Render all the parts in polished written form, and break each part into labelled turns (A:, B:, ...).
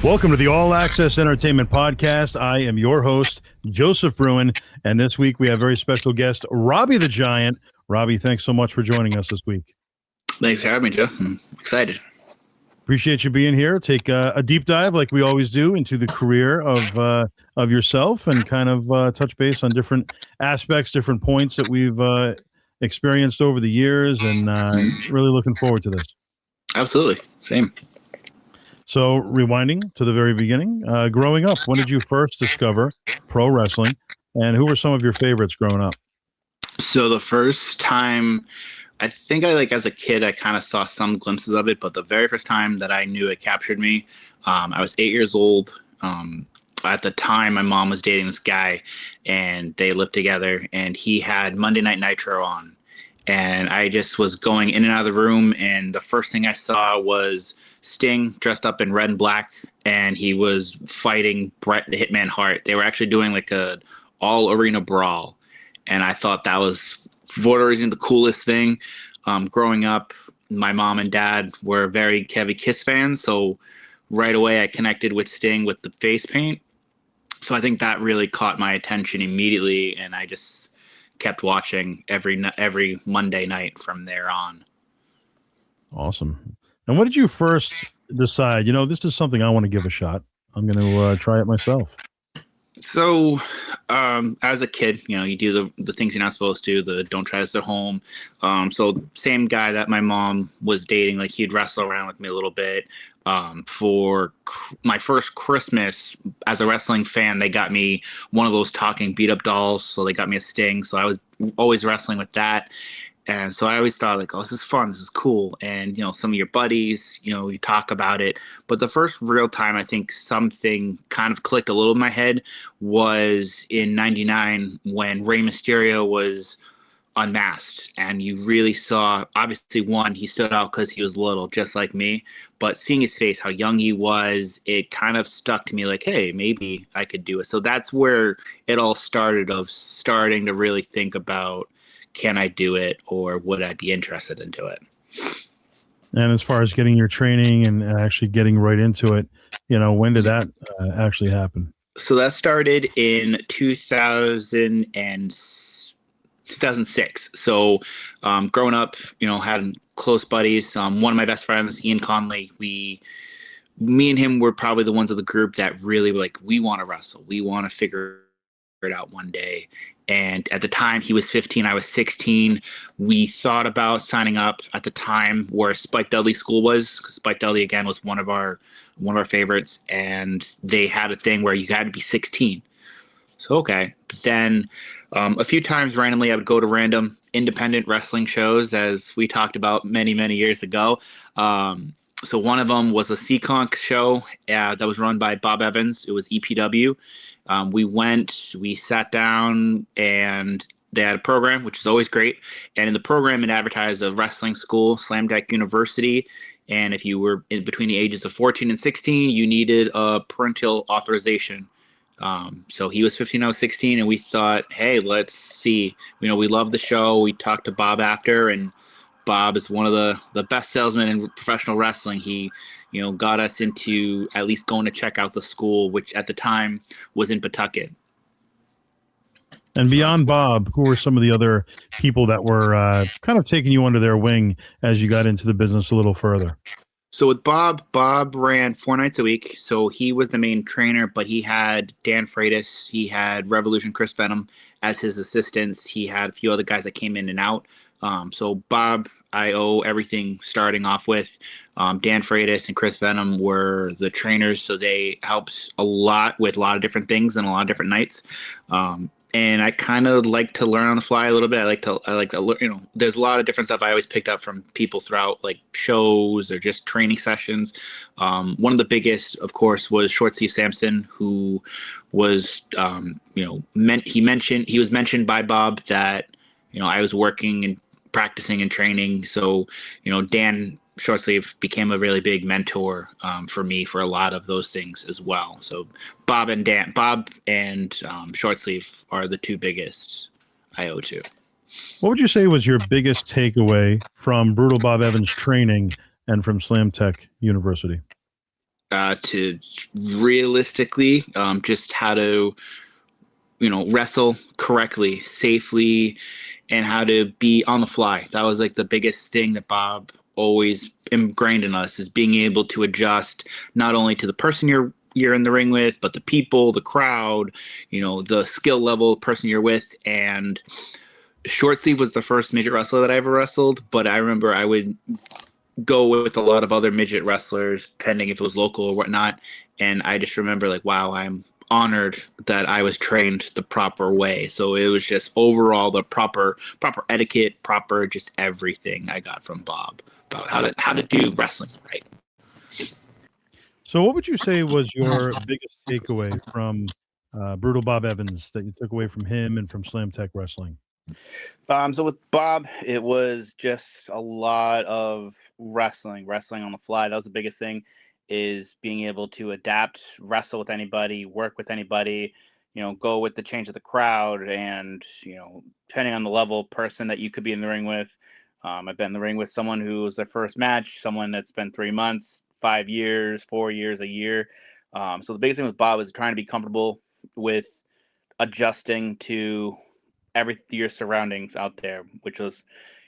A: Welcome to the All Axxess Entertainment Podcast. I am your host, Joseph Bruen, and this week we have a very special guest, Robbie the Giant. Robbie, thanks so much for joining us this week.
B: Thanks for having me, Joe. I'm excited.
A: Appreciate you being here. Take a deep dive, like we always do, into the career of yourself and kind of touch base on different aspects, different points that we've experienced over the years, and really looking forward to this.
B: Absolutely. Same.
A: So, rewinding to the very beginning, growing up, when did you first discover pro wrestling, and who were some of your favorites growing up?
B: So the first time, I think as a kid, I kind of saw some glimpses of it, but the very first time that I knew it captured me, I was 8 years old. At the time, my mom was dating this guy, and they lived together, and he had Monday Night Nitro on. And I just was going in and out of the room, and the first thing I saw was Sting dressed up in red and black, and he was fighting Bret the Hitman Hart. They were actually doing like a all arena brawl, and I thought that was, for whatever reason, the coolest thing. Growing up, my mom and dad were very heavy Kiss fans, so right away I connected with Sting with the face paint. So I think that really caught my attention immediately, and I just kept watching every Monday night from there on.
A: Awesome. And what did you first decide, this is something I want to give a shot? I'm going to try it myself.
B: So as a kid, you do the things you're not supposed to, don't try this at home. So same guy that my mom was dating, like he'd wrestle around with me a little bit. For my first Christmas as a wrestling fan, they got me one of those talking beat up dolls. So they got me a Sting. So I was always wrestling with that. And so I always thought like, oh, this is fun. This is cool. And, some of your buddies, you talk about it. But the first real time I think something kind of clicked a little in my head was in '99 when Rey Mysterio was unmasked. And you really saw, obviously, one, he stood out because he was little, just like me. But seeing his face, how young he was, it kind of stuck to me like, hey, maybe I could do it. So that's where it all started, of starting to really think about, can I do it, or would I be interested in do it?
A: And as far as getting your training and actually getting right into it, when did that actually happen?
B: So that started in 2006. So growing up, had close buddies. One of my best friends, Ian Conley, me and him were probably the ones of the group that really were like, we want to wrestle. We want to figure it out one day. And at the time, he was 15, I was 16. We thought about signing up at the time where Spike Dudley School was, because Spike Dudley, again, was one of our favorites. And they had a thing where you had to be 16. So, okay. But then a few times randomly, I would go to random independent wrestling shows, as we talked about many, many years ago. So one of them was a Seekonk show that was run by Bob Evans. It was EPW. We sat down, and they had a program, which is always great. And in the program, it advertised a wrestling school, Slam Dunk University. And if you were in between the ages of 14 and 16, you needed a parental authorization. So he was 15, I was 16, and we thought, hey, let's see. We love the show. We talked to Bob after, and Bob is one of the best salesmen in professional wrestling. He, got us into at least going to check out the school, which at the time was in Pawtucket.
A: And beyond Bob, who were some of the other people that were kind of taking you under their wing as you got into the business a little further?
B: So with Bob ran 4 nights a week. So he was the main trainer, but he had Dan Freitas, he had Revolution Chris Venom as his assistants. He had a few other guys that came in and out. So Bob, I owe everything starting off with. Dan Freitas and Chris Venom were the trainers, so they helped a lot with a lot of different things and a lot of different nights. And I kind of like to learn on the fly a little bit. I like to, there's a lot of different stuff I always picked up from people throughout, like shows or just training sessions. One of the biggest, of course, was Short Steve Sampson, who was, he was mentioned by Bob that, I was working in practicing and training. So, Dan Shortsleeve became a really big mentor for me for a lot of those things as well. So Bob and Shortsleeve are the two biggest I owe to.
A: What would you say was your biggest takeaway from Brutal Bob Evans training and from Slam Tech University?
B: To realistically, just how to, wrestle correctly, safely, and how to be on the fly. That was like the biggest thing that Bob always ingrained in us, is being able to adjust not only to the person you're in the ring with, but the people, the crowd, the skill level person you're with. And Shortsleeve was the first midget wrestler that I ever wrestled, but I remember I would go with a lot of other midget wrestlers, depending if it was local or whatnot. And I just remember like, wow, I'm honored that I was trained the proper way. So it was just overall the proper etiquette, proper just everything I got from Bob about how to do wrestling right.
A: So what would you say was your biggest takeaway from Brutal Bob Evans that you took away from him and from Slam Tech Wrestling?
C: So with Bob, it was just a lot of wrestling on the fly. That was the biggest thing, is being able to adapt, wrestle with anybody, work with anybody, go with the change of the crowd, and, depending on the level of person that you could be in the ring with. I've been in the ring with someone who was their first match, someone that's been 3 months, 5 years, 4 years, a year. So the biggest thing with Bob is trying to be comfortable with adjusting to your surroundings out there, which was,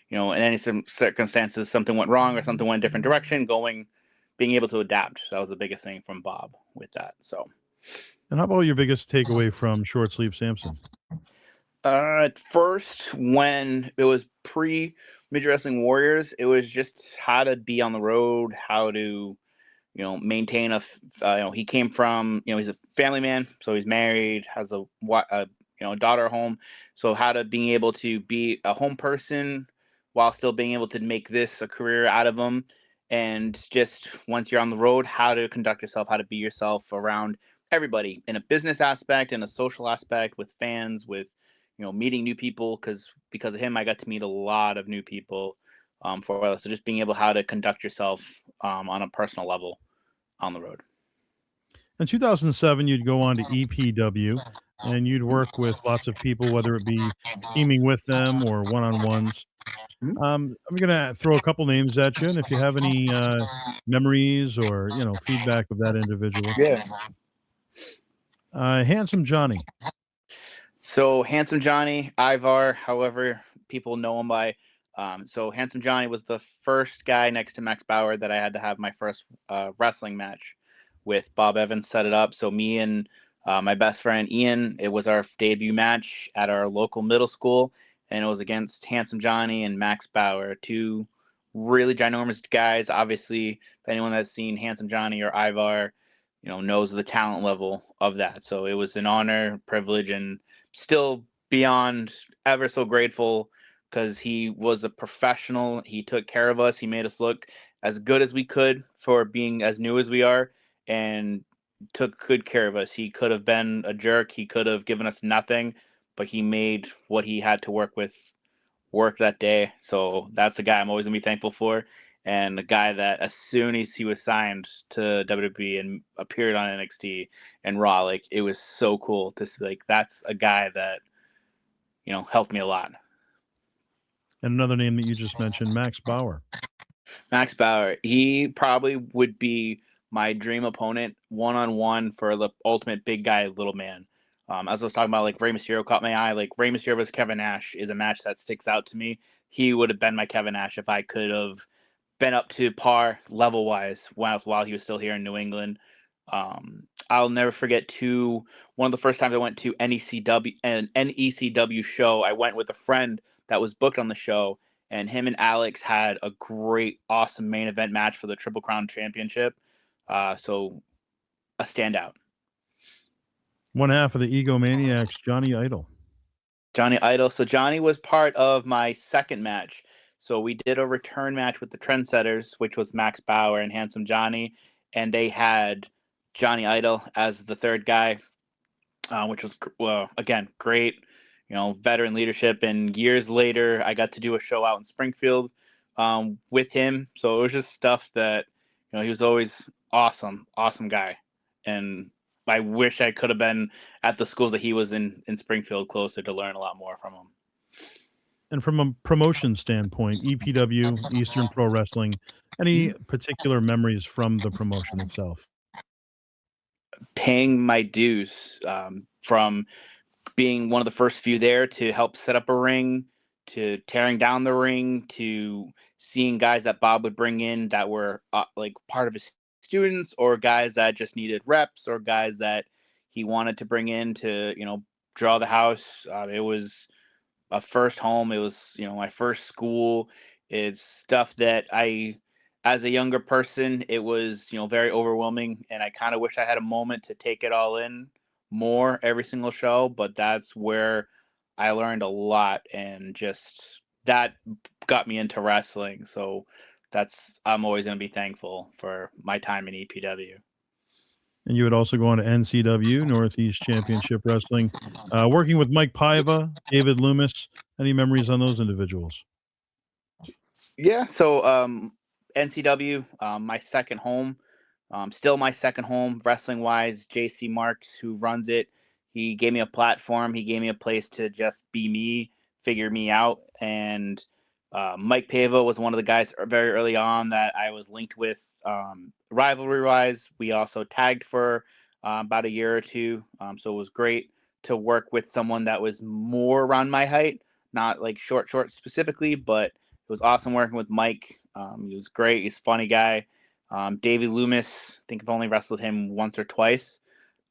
C: in any circumstances, something went wrong or something went a different direction, being able to adapt. So that was the biggest thing from Bob with that. So,
A: And how about your biggest takeaway from Short Sleeve Samson?
C: at first, when it was pre Midget Wrestling Warriors, it was just how to be on the road, how to, maintain he came from, he's a family man, so he's married, has a daughter at home. So how to being able to be a home person while still being able to make this a career out of him. And just once you're on the road, how to conduct yourself, how to be yourself around everybody in a business aspect, in a social aspect, with fans, with, meeting new people, because of him, I got to meet a lot of new people. So just being able how to conduct yourself on a personal level on the road.
A: In 2007, you'd go on to EPW and you'd work with lots of people, whether it be teaming with them or one-on-ones. I'm going to throw a couple names at you, and if you have any memories or feedback of that individual.
C: Yeah.
A: Handsome Johnny.
C: So Handsome Johnny, Ivar, however people know him by. So Handsome Johnny was the first guy next to Max Bauer that I had to have my first wrestling match with. Bob Evans set it up. So me and my best friend Ian, it was our debut match at our local middle school, and it was against Handsome Johnny and Max Bauer, two really ginormous guys. Obviously, if anyone that's seen Handsome Johnny or Ivar, knows the talent level of that. So it was an honor, privilege, and still beyond ever so grateful, because he was a professional. He took care of us. He made us look as good as we could for being as new as we are, and took good care of us. He could have been a jerk. He could have given us nothing, but he made what he had to work with work that day. So that's the guy I'm always gonna be thankful for. And the guy that, as soon as he was signed to WWE and appeared on NXT and Raw, like, it was so cool to see, like, that's a guy that, helped me a lot.
A: And another name that you just mentioned, Max Bauer.
C: Max Bauer, he probably would be my dream opponent one-on-one for the ultimate big guy, little man. As I was talking about, like, Rey Mysterio caught my eye. Like, Rey Mysterio versus Kevin Nash is a match that sticks out to me. He would have been my Kevin Nash if I could have been up to par level wise while he was still here in New England. I'll never forget one of the first times I went to an NECW show. I went with a friend that was booked on the show, and him and Alex had a great, awesome main event match for the Triple Crown Championship. So a standout.
A: One half of the Egomaniacs, Johnny Idol.
C: Johnny Idol. So Johnny was part of my second match. So we did a return match with the Trendsetters, which was Max Bauer and Handsome Johnny, and they had Johnny Idol as the third guy, which was, again, great. veteran leadership. And years later, I got to do a show out in Springfield with him. So it was just stuff that, he was always awesome guy. And I wish I could have been at the schools that he was in Springfield closer to learn a lot more from him.
A: And from a promotion standpoint, EPW, Eastern Pro Wrestling, any particular memories from the promotion itself?
C: Paying my dues, from being one of the first few there to help set up a ring, to tearing down the ring, to seeing guys that Bob would bring in that were like part of his students, or guys that just needed reps, or guys that he wanted to bring in to draw the house. It was a first home. It was my first school. It's stuff that as a younger person, it was very overwhelming, and I kind of wish I had a moment to take it all in more every single show. But that's where I learned a lot, and just that got me into wrestling. So I'm always going to be thankful for my time in EPW.
A: And you would also go on to NCW, Northeast Championship Wrestling, working with Mike Paiva, David Loomis. Any memories on those individuals?
C: Yeah, so NCW, my second home, still my second home wrestling wise. JC Marks, who runs it, he gave me a platform. He gave me a place to just be me, figure me out. And Mike Paiva was one of the guys very early on that I was linked with. Rivalry wise, we also tagged for about a year or two. So it was great to work with someone that was more around my height, not like short specifically, but it was awesome working with Mike. He was great. He's a funny guy. Davey Loomis, I think I've only wrestled him once or twice,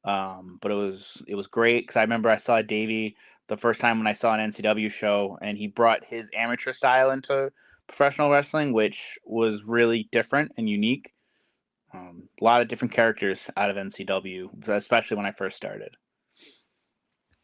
C: but it was great because I remember I saw Davey the first time when I saw an NCW show, and he brought his amateur style into professional wrestling, which was really different and unique. A lot of different characters out of NCW, especially when I first started.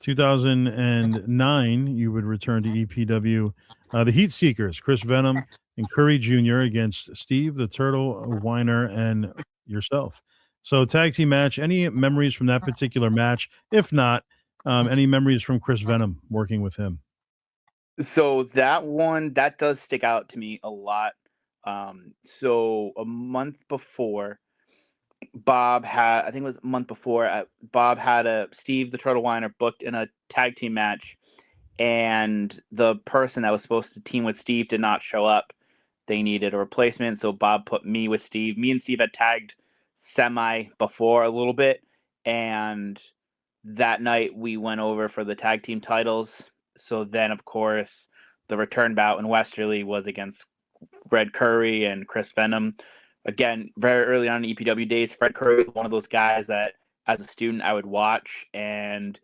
A: 2009, you would return to EPW. The Heat Seekers, Chris Venom and Curry Jr. against Steve the Turtle Weiner and yourself. So tag team match. Any memories from that particular match? If not, any memories from Chris Venom working with him?
C: So that does stick out to me a lot. So a month before, I think it was a month before, Bob had a Steve the Turtle Weiner booked in a tag team match, and the person that was supposed to team with Steve did not show up. They needed a replacement, so Bob put me with Steve. Me and Steve had tagged semi before a little bit, and that night we went over for the tag team titles. So then, of course, the return bout in Westerly was against Fred Curry and Chris Venom. Again, very early on in EPW days, Fred Curry was one of those guys that, as a student, I would watch, and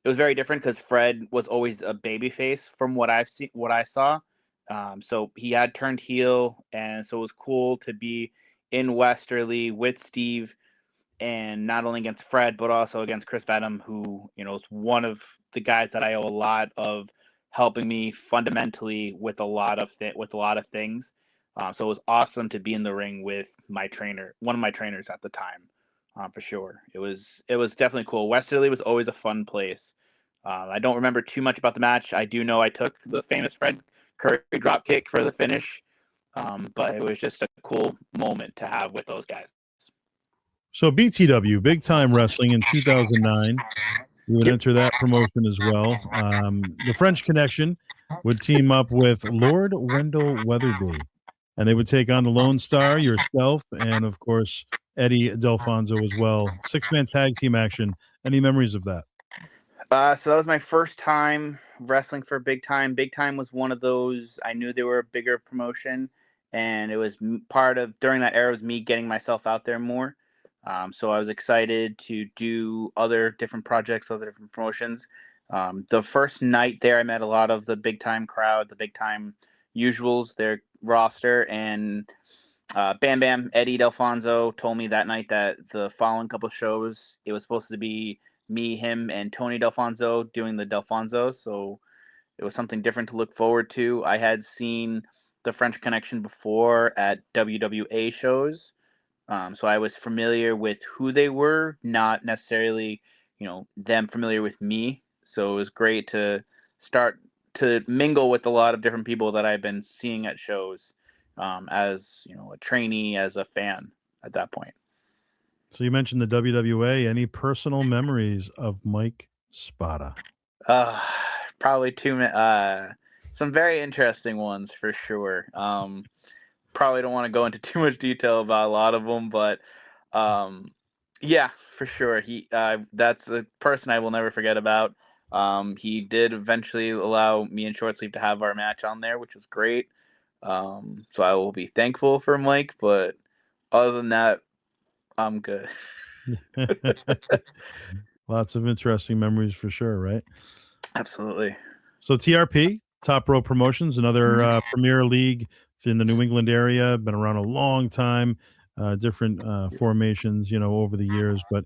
C: it was very different because Fred was always a babyface from what I saw. So he had turned heel, and so it was cool to be in Westerly with Steve, and not only against Fred but also against Chris Venom, who is one of the guys that I owe a lot of helping me fundamentally with a lot of things. So it was awesome to be in the ring with my trainer, one of my trainers at the time, for sure. It was definitely cool. Westerly was always a fun place. I don't remember too much about the match. I do know I took the famous Fred Curry drop kick for the finish, but it was just a cool moment to have with those guys.
A: So BTW, Big Time Wrestling in 2009. You would
C: Yep.
A: enter that promotion as well. The French Connection would team up with Lord Wendell Weatherby, and they would take on the Lone Star, yourself, and of course Eddie Delfonso as well. 6-man tag team action. Any memories of that?
C: So that was my first time wrestling for Big Time. Big Time was one of those, I knew they were a bigger promotion, and it was during that era, was me getting myself out there more. So I was excited to do other different projects, other different promotions. The first night there, I met a lot of the Big Time crowd, the Big Time usuals, their roster, and Bam Bam, Eddie Delfonso told me that night that the following couple shows, it was supposed to be me, him, and Tony Delfonso doing the Delfonso. So it was something different to look forward to. I had seen the French Connection before at WWA shows. So I was familiar with who they were, not necessarily, them familiar with me. So it was great to start to mingle with a lot of different people that I've been seeing at shows, as a trainee, as a fan at that point.
A: So you mentioned the WWA. Any personal memories of Mike Spada?
C: Uh, Probably some very interesting ones for sure. Probably don't want to go into too much detail about a lot of them, but yeah, for sure. That's a person I will never forget about. He did eventually allow me and Short Sleeve to have our match on there, which was great. So I will be thankful for Mike, but other than that, I'm good.
A: Lots of interesting memories for sure, right?
C: Absolutely.
A: So TRP, Top Rope Promotions, another Premier League in the New England area, been around a long time, different formations, over the years. But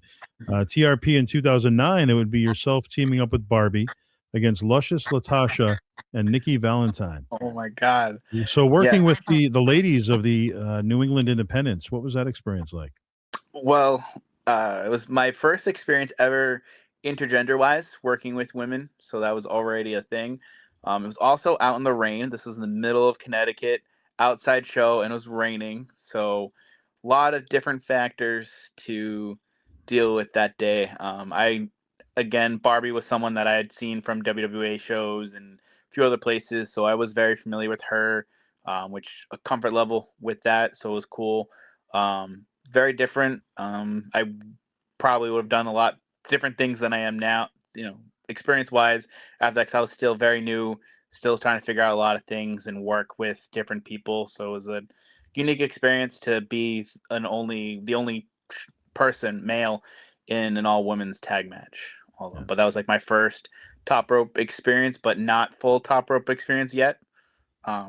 A: TRP in 2009, it would be yourself teaming up with Barbie against Luscious Latasha and Nikki Valentine.
C: Oh my God.
A: So working
C: Yeah.
A: with the ladies of the New England Independents, what was that experience like?
C: Well, it was my first experience ever intergender wise working with women, so that was already a thing. It was also out in the rain. This was in the middle of Connecticut, outside show, and it was raining. So, a lot of different factors to deal with that day. Again, Barbie was someone that I had seen from WWA shows and a few other places, so I was very familiar with her, which a comfort level with that, so it was cool. Very different. I probably would have done a lot different things than I am now, experience wise, after that, 'cause I was still very new, still trying to figure out a lot of things and work with different people. So it was a unique experience to be the only person, male, in an all women's tag match.
A: Yeah.
C: But that was like my first top rope experience, but not full top rope experience yet,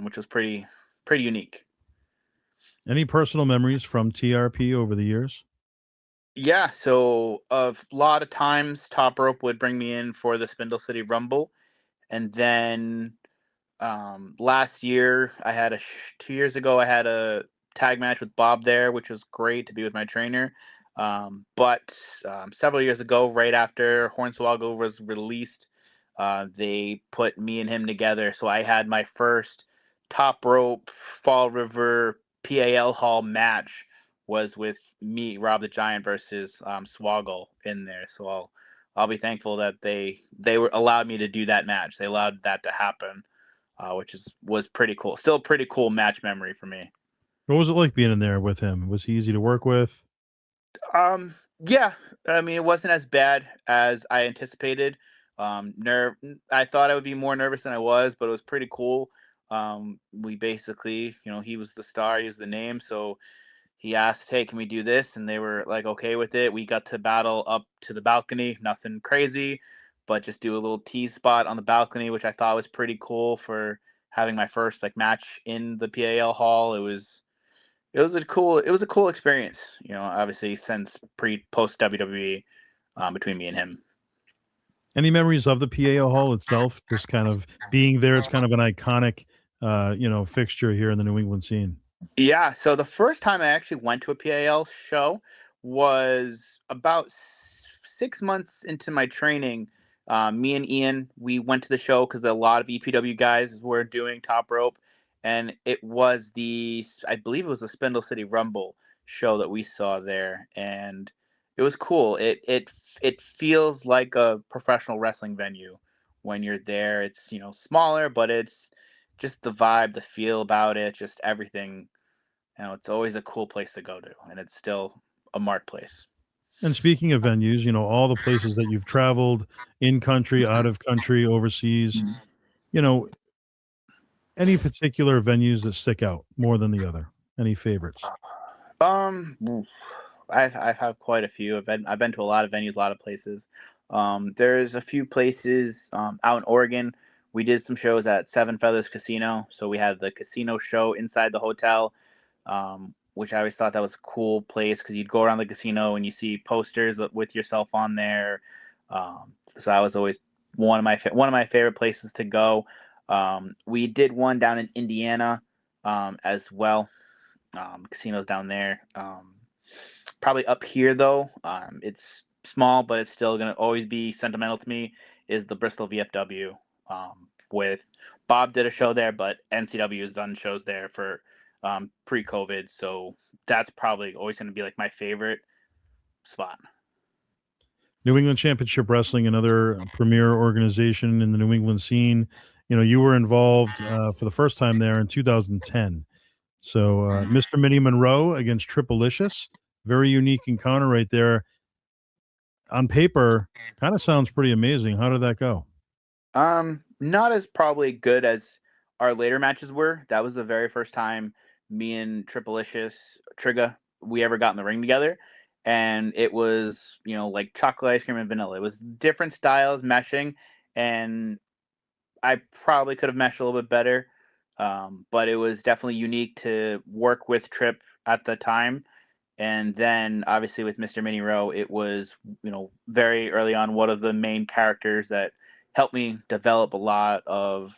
C: which was pretty unique.
A: Any personal memories from TRP over the years?
C: Yeah, so a lot of times Top Rope would bring me in for the Spindle City Rumble, and then last year 2 years ago I had a tag match with Bob there, which was great to be with my trainer. But several years ago, right after Hornswoggle was released, they put me and him together. So I had my first Top Rope Fall River PAL Hall match was with me, Rob the Giant versus Swoggle in there. So I'll be thankful that they were allowed me to do that match. They allowed that to happen, which was pretty cool. Still a pretty cool match memory for me.
A: What was it like being in there with him? Was he easy to work with?
C: Yeah, I mean, it wasn't as bad as I anticipated. I thought I would be more nervous than I was, but it was pretty cool. We basically, he was the star, he was the name, so he asked, "Hey, can we do this?" And they were like, okay with it. We got to battle up to the balcony, nothing crazy, but just do a little tease spot on the balcony, which I thought was pretty cool for having my first like match in the PAL hall. It was a cool experience, obviously since post WWE, between me and him.
A: Any memories of the PAO Hall itself? Just kind of being there. It's kind of an iconic, fixture here in the New England scene.
C: Yeah, so the first time I actually went to a PAL show was about 6 months into my training. Me and Ian, we went to the show because a lot of EPW guys were doing top rope, and I believe it was the Spindle City Rumble show that we saw there, and it was cool. It feels like a professional wrestling venue when you're there. It's smaller, but it's just the vibe, the feel about it, just everything. It's always a cool place to go to, and it's still a marked place.
A: And speaking of venues, all the places that you've traveled in country, out of country, overseas, you know, any particular venues that stick out more than the other? Any favorites?
C: Oof. I've had quite a few. I've been to a lot of venues, a lot of places. There's a few places out in Oregon. We did some shows at Seven Feathers Casino, so we had the casino show inside the hotel, which I always thought that was a cool place because you'd go around the casino and you see posters with yourself on there. So I was always one of my favorite places to go. We did one down in Indiana as well. Casinos down there. Probably up here though. It's small, but it's still gonna always be sentimental to me. Is the Bristol VFW. With Bob did a show there, but NCW has done shows there for pre-COVID, so that's probably always going to be like my favorite spot.
A: New England Championship Wrestling, another premier organization in the New England scene. You were involved for the first time there in 2010. So Mr. Minnie Monroe against Tripleicious, very unique encounter right there. On paper, kind of sounds pretty amazing. How did that go?
C: Not as probably good as our later matches were. That was the very first time me and Tripleicious Trigga we ever got in the ring together. And it was, like chocolate ice cream and vanilla. It was different styles meshing, and I probably could have meshed a little bit better. But it was definitely unique to work with Trip at the time. And then obviously with Mr. Mini Row, it was, very early on one of the main characters that helped me develop a lot of,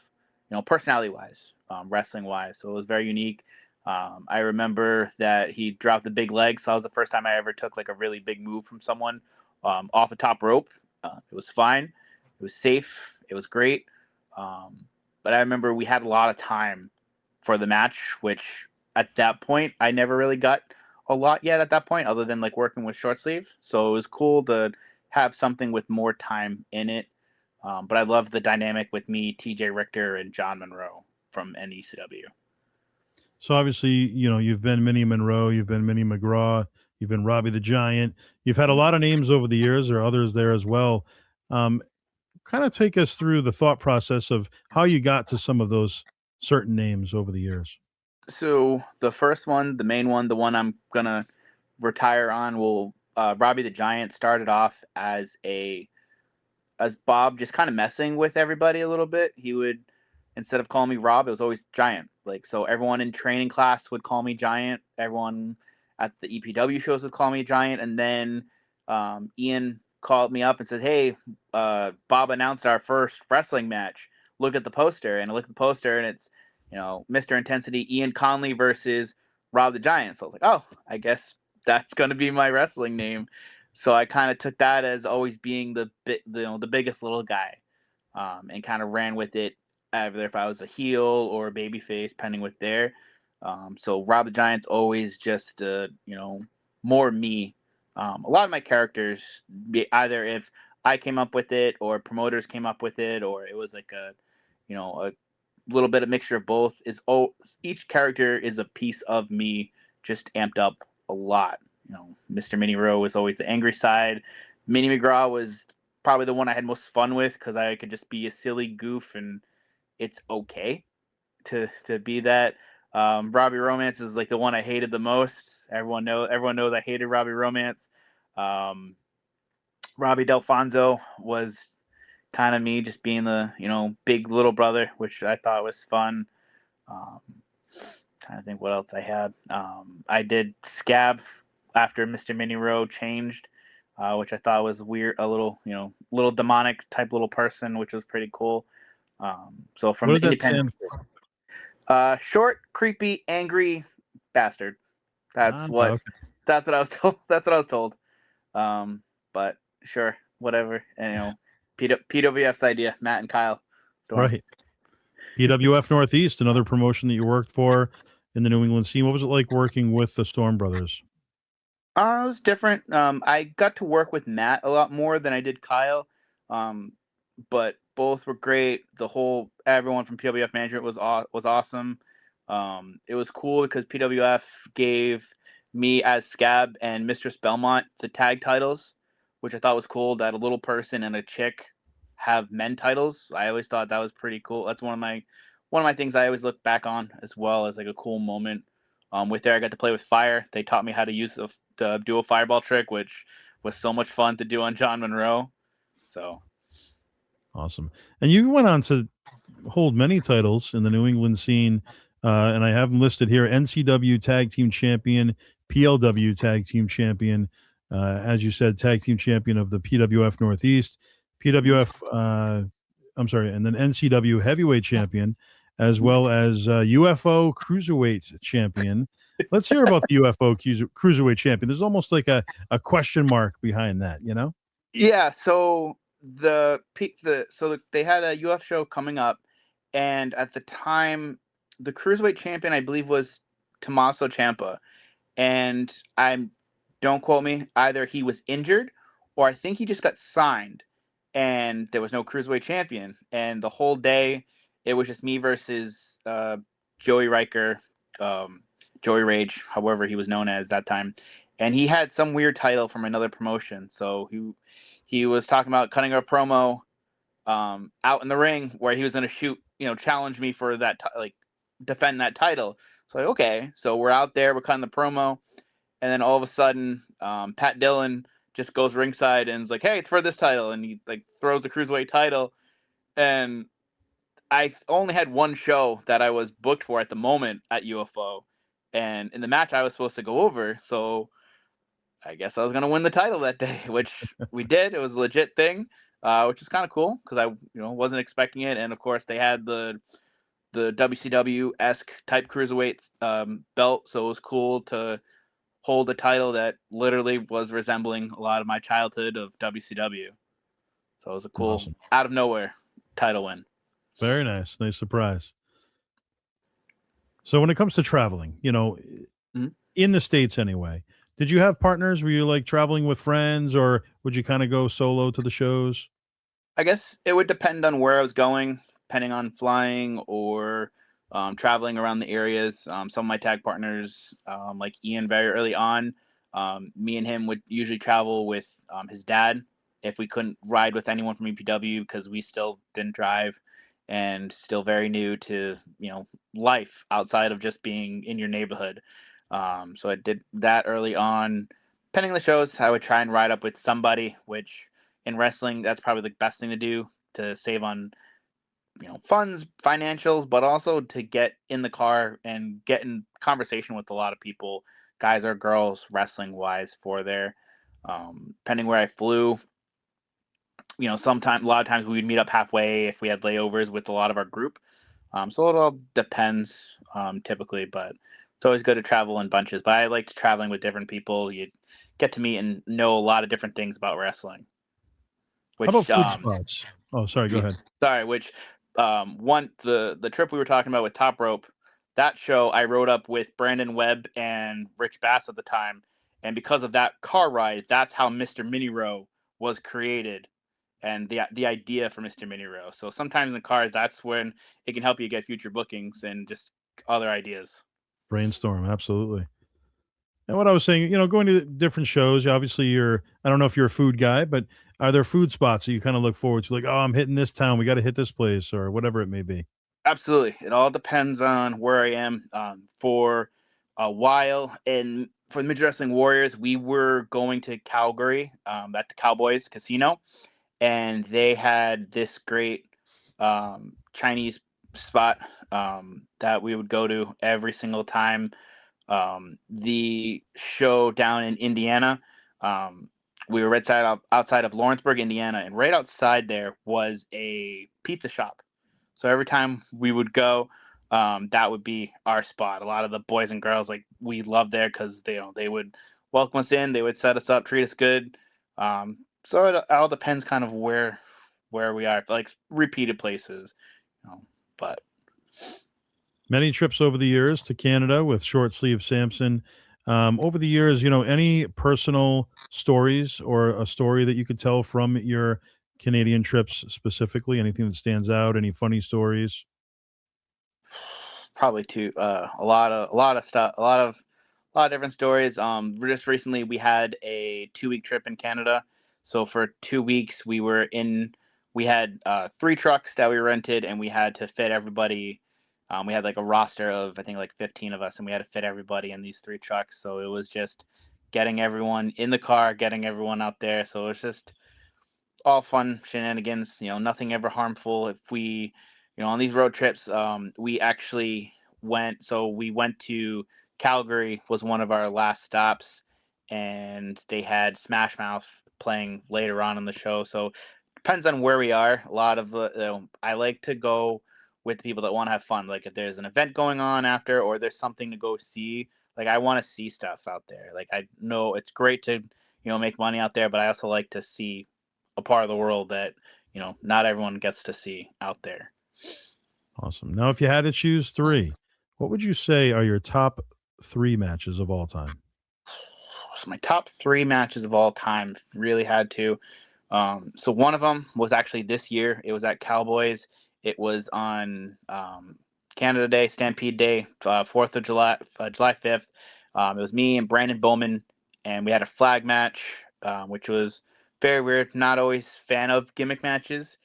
C: personality wise, wrestling wise. So it was very unique. I remember that he dropped the big leg. So that was the first time I ever took like a really big move from someone off a top rope. It was fine. It was safe. It was great. But I remember we had a lot of time for the match, which at that point I never really got a lot yet at that point, other than like working with short sleeve. So it was cool to have something with more time in it. But I loved the dynamic with me, TJ Richter, and John Monroe from NECW.
A: So obviously, you've been Minnie Monroe, you've been Minnie McGraw, you've been Robbie the Giant. You've had a lot of names over the years, or others there as well. Kind of take us through the thought process of how you got to some of those certain names over the years.
C: So the first one, the main one, the one I'm gonna retire on, will Robbie the Giant started off as Bob just kind of messing with everybody a little bit. He would, instead of calling me Rob, it was always Giant. Like, so everyone in training class would call me Giant. Everyone at the EPW shows would call me Giant. And then Ian called me up and said, "Hey, Bob announced our first wrestling match. Look at the poster." And I looked at the poster, and it's, Mr. Intensity, Ian Conley versus Rob the Giant. So I was like, oh, I guess that's going to be my wrestling name. So I kind of took that as always being the biggest little guy, and kind of ran with it, either if I was a heel or a babyface, depending with there. So Rob the Giant's always just more me. A lot of my characters, either if I came up with it or promoters came up with it, or it was like a little bit of mixture of both, each character is a piece of me just amped up a lot. Mr. Mini Row was always the angry side. Minnie McGraw was probably the one I had most fun with because I could just be a silly goof, and it's okay to be that. Robbie Romance is like the one I hated the most. Everyone knows I hated Robbie Romance. Robbie Delfonso was kind of me, just being the big little brother, which I thought was fun. Trying to think what else I had. I did Scab after Mr. Mini Row changed, which I thought was weird, a little demonic type little person, which was pretty cool. So from
A: What
C: the
A: did that
C: independent, short, creepy, angry bastard. That's what
A: Okay.
C: that's what I was told. That's what I was told. But sure, whatever. And, PWF's idea, Matt and Kyle. Storm.
A: Right. PWF Northeast, another promotion that you worked for in the New England scene. What was it like working with the Storm Brothers?
C: It was different. I got to work with Matt a lot more than I did Kyle. But both were great. Everyone from PWF management was awesome. It was cool because PWF gave me as Scab and Mistress Belmont the tag titles, which I thought was cool, that a little person and a chick have men titles. I always thought that was pretty cool. That's one of my things I always look back on as well as like a cool moment. With there, I got to play with fire. They taught me how to do a fireball trick, which was so much fun to do on John Monroe. So
A: awesome. And you went on to hold many titles in the New England scene, and I have them listed here: NCW Tag Team Champion, PLW Tag Team Champion, as you said, Tag Team Champion of the PWF Northeast, PWF, and then NCW Heavyweight Champion, as well as UFO Cruiserweight Champion. Let's hear about the UFO Cruiserweight Champion. There's almost like a question mark behind that,
C: Yeah, so they had a UF show coming up, and at the time, the cruiserweight champion I believe was Tommaso Ciampa, and don't quote me, either he was injured or I think he just got signed, and there was no cruiserweight champion, and the whole day it was just me versus Joey Riker, Joey Rage, however he was known as that time, and he had some weird title from another promotion, so he was talking about cutting a promo out in the ring where he was going to challenge me for that, defend that title. So okay, so we're out there, we're cutting the promo, and then all of a sudden, Pat Dillon just goes ringside and is like, "Hey, it's for this title," and he throws the cruiserweight title. And I only had one show that I was booked for at the moment at UFO, and in the match I was supposed to go over, so I guess I was gonna win the title that day, which we did. It was a legit thing, which is kind of cool because I wasn't expecting it, and of course they had the WCW-esque type cruiserweight belt, so it was cool to hold a title that literally was resembling a lot of my childhood of WCW. So it was a cool,
A: Awesome.
C: out of nowhere title win.
A: Very nice. Nice surprise. So when it comes to traveling,
C: Mhm.
A: in the States anyway, did you have partners? Were you traveling with friends, or would you kind of go solo to the shows?
C: I guess it would depend on where I was going, depending on flying or traveling around the areas. Some of my tag partners, like Ian, very early on, me and him would usually travel with his dad if we couldn't ride with anyone from EPW because we still didn't drive and still very new to life outside of just being in your neighborhood. So I did that early on. Depending on the shows, I would try and ride up with somebody, which in wrestling, that's probably the best thing to do to save on funds, financials, but also to get in the car and get in conversation with a lot of people, guys or girls, wrestling wise, for there. Depending where I flew, a lot of times we'd meet up halfway if we had layovers with a lot of our group. So it all depends, typically, but it's always good to travel in bunches. But I like traveling with different people. You get to meet and know a lot of different things about wrestling.
A: How about
C: Which
A: food spots? Oh, sorry. Go ahead.
C: sorry, which the trip we were talking about with Top Rope, that show I rode up with Brandon Webb and Rich Bass at the time, and because of that car ride, that's how Mr. Mini Row was created, and the idea for Mr. Mini Row. So sometimes in cars, that's when it can help you get future bookings and just other ideas.
A: Brainstorm. Absolutely. And what I was saying, going to different shows, obviously I don't know if you're a food guy, but are there food spots that you kind of look forward to? Like, oh, I'm hitting this town. We got to hit this place or whatever it may be.
C: Absolutely. It all depends on where I am. For a while, and for the Midget Wrestling Warriors, we were going to Calgary at the Cowboys Casino, and they had this great Chinese spot that we would go to every single time. The show down in Indiana, we were outside of Lawrenceburg, Indiana, and right outside there was a pizza shop. So every time we would go, that would be our spot. A lot of the boys and girls, we loved there because they would welcome us in, they would set us up, treat us good. So it all depends kind of where we are, repeated places, but
A: Many trips over the years to Canada with Short Sleeve Samson. Over the years, any personal stories or a story that you could tell from your Canadian trips specifically? Anything that stands out? Any funny stories?
C: probably a lot of stuff, a lot of different stories. Just recently we had a 2 week trip in Canada. So for 2 weeks we had 3 trucks that we rented, and we had to fit everybody. We had a roster of I think 15 of us, and we had to fit everybody in these 3 trucks. So it was just getting everyone in the car, getting everyone out there. So it was just all fun shenanigans. Nothing ever harmful. If we, on these road trips, we actually went. So we went to Calgary was one of our last stops, and they had Smash Mouth playing later on in the show. So depends on where we are. A lot of I like to go with people that want to have fun. Like if there's an event going on after, or there's something to go see. I want to see stuff out there. I know it's great to make money out there, but I also like to see a part of the world that, not everyone gets to see out there.
A: Awesome. Now, if you had to choose three, what would you say are your top three matches of all time?
C: So my top three matches of all time, really had to. So one of them was actually this year. It was at Cowboys. It was on Canada Day, Stampede Day, 4th of July, July 5th. It was me and Brandon Bowman, and we had a flag match, which was very weird. Not always fan of gimmick matches,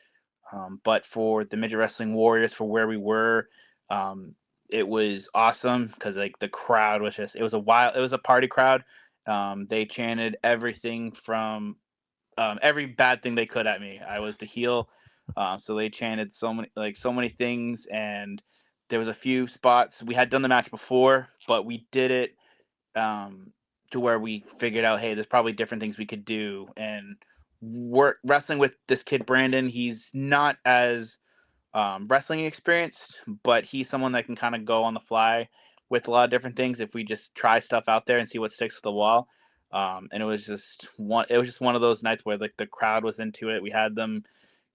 C: but for the Midget Wrestling Warriors, for where we were, it was awesome because like the crowd was just, it was a party crowd. They chanted everything from every bad thing they could at me. I was the heel, so they chanted so many things, and there was a few spots we had done the match before, but we did it to where we figured out, hey, there's probably different things we could do, and wrestling with this kid Brandon. He's not as wrestling experienced, but he's someone that can kind of go on the fly with a lot of different things if we just try stuff out there and see what sticks to the wall. And it was just one of those nights where like the crowd was into it. We had them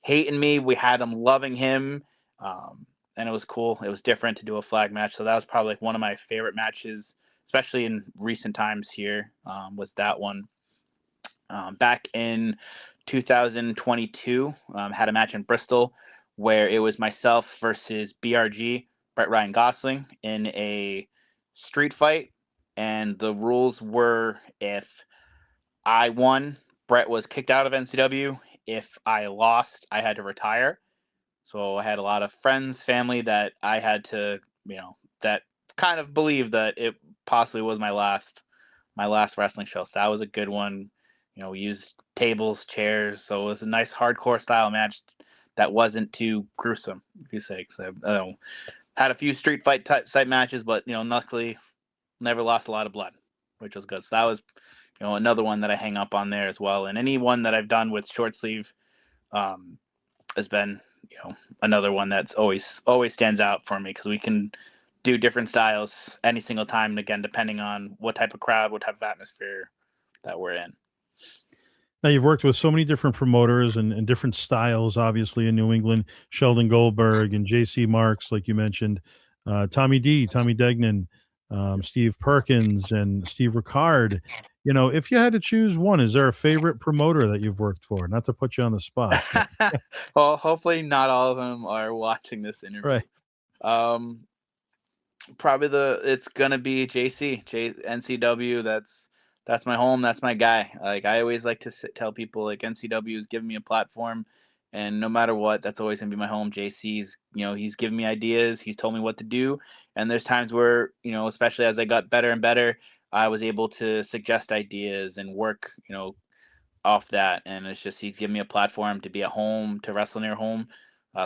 C: hating me, we had them loving him, and it was cool. It was different to do a flag match, so that was probably like one of my favorite matches, especially in recent times here. Was that one. Back in 2022, had a match in Bristol where it was myself versus BRG, Brett Ryan Gosling, in a street fight. And the rules were, if I won, Brett was kicked out of NCW. If I lost, I had to retire. So I had a lot of friends, family that I had to, that kind of believed that it possibly was my last wrestling show. So that was a good one. We used tables, chairs, so it was a nice hardcore style match that wasn't too gruesome, if you say. So had a few street fight type matches, but luckily never lost a lot of blood, which was good. So that was another one that I hang up on there as well. And any one that I've done with short sleeve has been another one that's always stands out for me, because we can do different styles any single time, and again, depending on what type of crowd, what type of atmosphere that we're in.
A: Now, you've worked with so many different promoters and different styles, obviously, in New England. Sheldon Goldberg and J.C. Marks, like you mentioned, Tommy Degnan, Steve Perkins, and Steve Ricard. If you had to choose one, is there a favorite promoter that you've worked for? Not to put you on the spot.
C: Well, hopefully not all of them are watching this interview.
A: Right.
C: Probably it's gonna be NCW. That's my home. That's my guy. Like, I always like to tell people, like, NCW has given me a platform, and no matter what, that's always gonna be my home. JC's, he's given me ideas. He's told me what to do, and there's times where, especially as I got better and better, I was able to suggest ideas and work, off that. And it's just, he's given me a platform to be at home, to wrestle near home.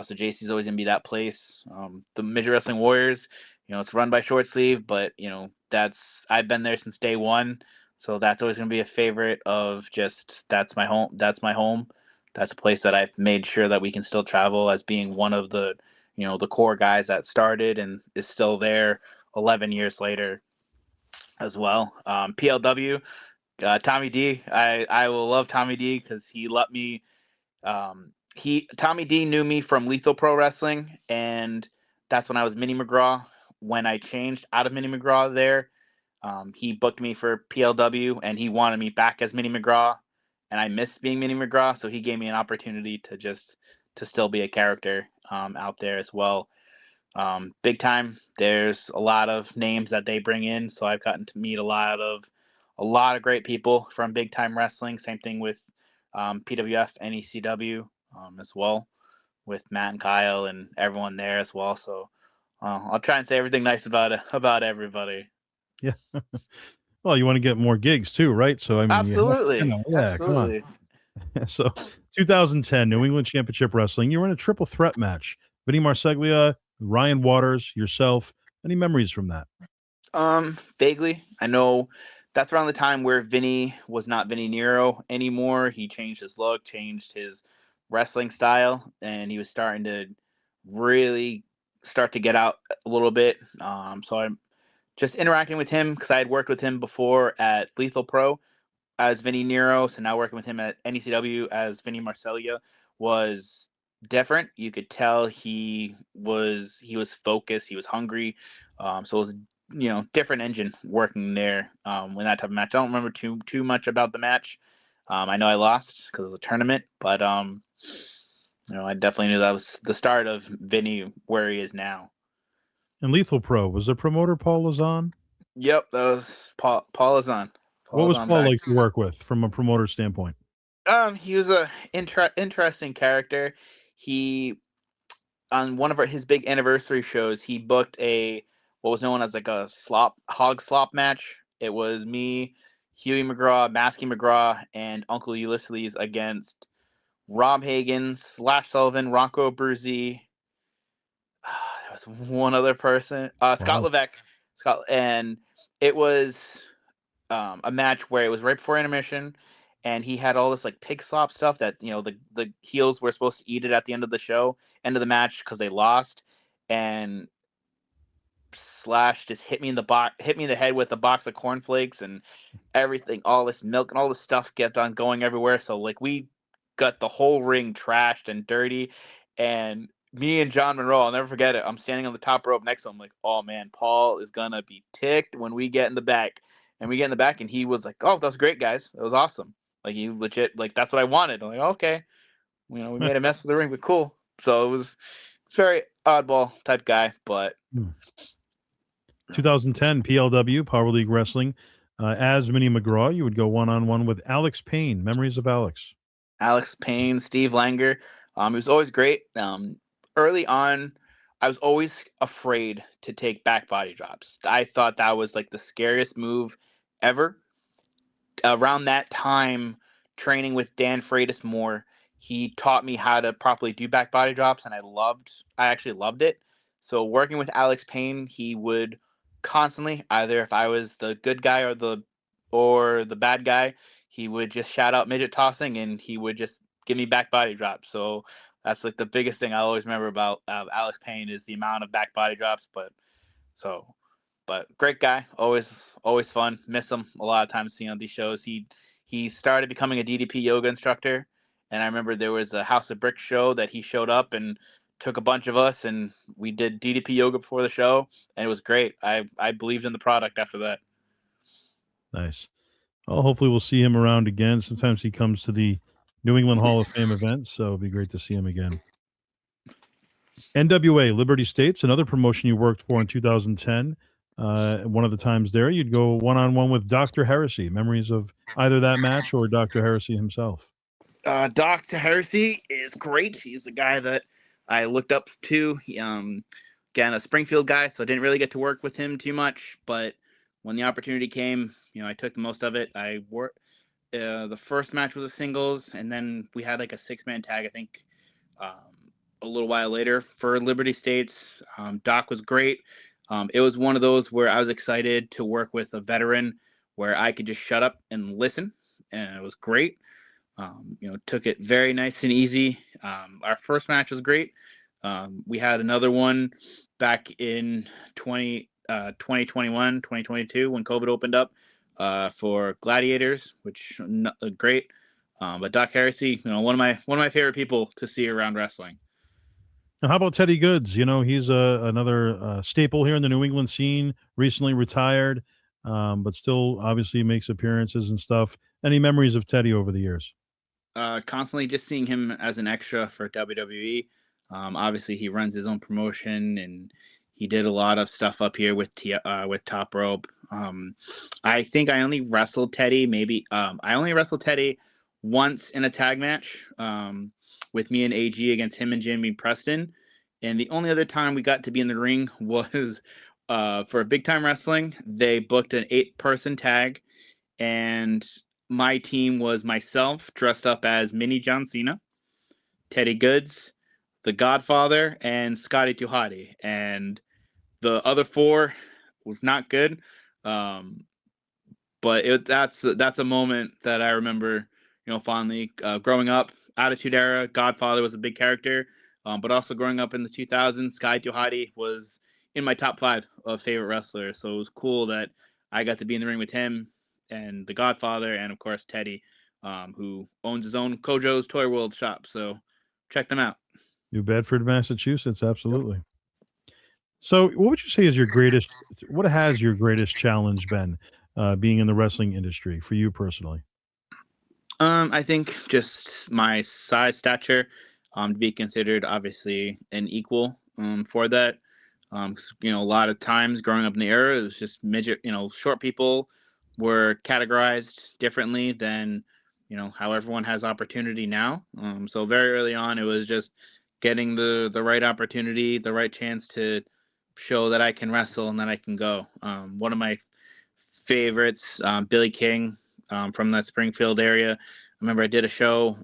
C: So JC's always gonna be that place. The Midget Wrestling Warriors, it's run by Short Sleeve, but I've been there since day one. So that's always going to be a favorite of just, that's my home. That's my home. That's a place that I've made sure that we can still travel, as being one of the, the core guys that started and is still there 11 years later as well. PLW, Tommy D. I will love Tommy D because he let me, Tommy D knew me from Lethal Pro Wrestling, and that's when I was Minnie McGraw. When I changed out of Minnie McGraw there, he booked me for PLW, and he wanted me back as Minnie McGraw, and I missed being Minnie McGraw, so he gave me an opportunity to still be a character out there as well. Big Time, there's a lot of names that they bring in, so I've gotten to meet a lot of great people from Big Time Wrestling. Same thing with PWF and ECW as well, with Matt and Kyle and everyone there as well. So I'll try and say everything nice about everybody.
A: Yeah. Well, you want to get more gigs too, right? So, I mean,
C: absolutely.
A: Absolutely. Come on. So, 2010 New England Championship Wrestling, you were in a triple threat match. Vinny Marseglia, Ryan Waters, yourself. Any memories from that?
C: Vaguely. I know that's around the time where Vinny was not Vinny Nero anymore. He changed his look, changed his wrestling style, and he was starting to really start to get out a little bit. So I'm just interacting with him because I had worked with him before at Lethal Pro, as Vinny Nero, so now working with him at NECW as Vinny Marcellia was different. You could tell he was focused, he was hungry. So it was different engine working there in that type of match. I don't remember too much about the match. I know I lost because of the tournament, but I definitely knew that was the start of Vinny where he is now.
A: And Lethal Pro, was the promoter Paul Lazan?
C: Yep, that was Paul Lazan.
A: What was
C: Lazan
A: Paul
C: back.
A: like to work with from a promoter standpoint?
C: He was a interesting character. He on one of his big anniversary shows, he booked what was known as like a hog slop match. It was me, Huey McGraw, Masky McGraw, and Uncle Ulysses against Rob Hagan, Slash Sullivan, Rocco Bruzi. There was one other person, Scott
A: Wow.
C: Levesque, and it was a match where it was right before intermission, and he had all this like pig slop stuff that the heels were supposed to eat it at the end of the match because they lost, and Slash just hit me in the head with a box of cornflakes and everything, all this milk and all this stuff kept on going everywhere. So like we got the whole ring trashed and dirty, and me and John Monroe, I'll never forget it. I'm standing on the top rope next to him, like, oh man, Paul is gonna be ticked when we get in the back. And we get in the back, and he was like, "Oh, that was great, guys. It was awesome. Like, you legit, like, that's what I wanted." I'm like, "Okay, we made a mess of the ring, but cool." So it's very oddball type guy, but
A: 2010 PLW, Power League Wrestling. As Minnie McGraw, you would go one-on-one with Alex Payne. Memories of Alex.
C: Alex Payne, Steve Langer. He was always great. Early on, I was always afraid to take back body drops. I thought that was like the scariest move ever. Around that time, training with Dan Freitas more, he taught me how to properly do back body drops, and I actually loved it. So working with Alex Payne, he would constantly, either if I was the good guy or the bad guy, he would just shout out midget tossing, and he would just give me back body drops. So that's like the biggest thing I always remember about Alex Payne is the amount of back body drops. But great guy, always fun. Miss him a lot of times seeing on these shows. He started becoming a DDP yoga instructor, and I remember there was a House of Brick show that he showed up and took a bunch of us, and we did DDP yoga before the show, and it was great. I believed in the product after that.
A: Nice. Well, hopefully we'll see him around again. Sometimes he comes to the New England Hall of Fame events, so it'd be great to see him again. NWA, Liberty States, another promotion you worked for in 2010. One of the times there, you'd go one-on-one with Dr. Heresy. Memories of either that match or Dr. Heresy himself.
C: Dr. Heresy is great. He's the guy that I looked up to. He, again, a Springfield guy, so I didn't really get to work with him too much. But when the opportunity came, I took the most of it. I worked. The first match was a singles, and then we had like a 6-man tag, I think, a little while later for Liberty States. Doc was great. It was one of those where I was excited to work with a veteran where I could just shut up and listen, and it was great. Took it very nice and easy. Our first match was great. We had another one back in 2021, 2022 when COVID opened up for Gladiators, which great. But Doc Heresy, one of my favorite people to see around wrestling.
A: Now, how about Teddy Goods? He's another staple here in the New England scene, recently retired, but still obviously makes appearances and stuff. Any memories of Teddy over the years?
C: Constantly just seeing him as an extra for WWE. Obviously, he runs his own promotion, and he did a lot of stuff up here with Top Rope. I think I only wrestled Teddy. I only wrestled Teddy once in a tag match with me and AG against him and Jimmy Preston. And the only other time we got to be in the ring was for a Big Time Wrestling. They booked an 8-person tag, and my team was myself dressed up as Mini John Cena, Teddy Goods, The Godfather, and Scotty Tuhati. And the other 4 was not good. But that's a moment that I remember, fondly. Growing up, Attitude Era, Godfather was a big character. But also growing up in the 2000s, Sky Tuhati was in my top 5 of favorite wrestlers. So it was cool that I got to be in the ring with him and the Godfather, and of course Teddy, who owns his own Kojo's Toy World shop. So check them out.
A: New Bedford, Massachusetts. Absolutely. So, what would you say is your greatest? What has your greatest challenge been, being in the wrestling industry for you personally?
C: I think just my size, stature, to be considered obviously an equal, for that. 'Cause, a lot of times growing up in the era, it was just midget, short people were categorized differently than, how everyone has opportunity now. So very early on, it was just getting the right opportunity, the right chance to show that I can wrestle and that I can go. One of my favorites, Billy King, from that Springfield area. I remember I did a show,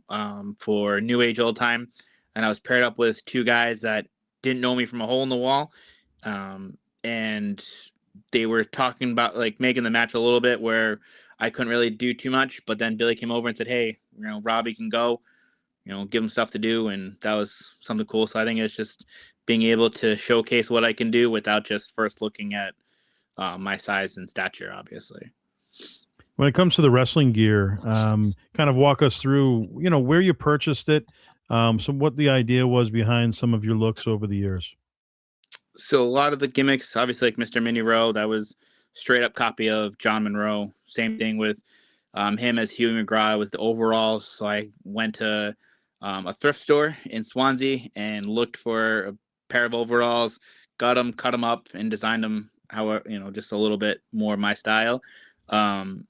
C: for New Age Old Time, and I was paired up with two guys that didn't know me from a hole in the wall, and they were talking about like making the match a little bit where I couldn't really do too much. But then Billy came over and said, "Hey, Robbie can go. Give him stuff to do," and that was something cool. So I think it's just being able to showcase what I can do without just first looking at, my size and stature, obviously.
A: When it comes to the wrestling gear, kind of walk us through, where you purchased it, so what the idea was behind some of your looks over the years.
C: So a lot of the gimmicks, obviously, like Mr. Mini Rowe, that was straight up copy of John Monroe. Same thing with, him as Huey McGraw was the overalls. So I went to, a thrift store in Swansea and looked for a pair of overalls, got them, cut them up, and designed them however, just a little bit more my style. Um,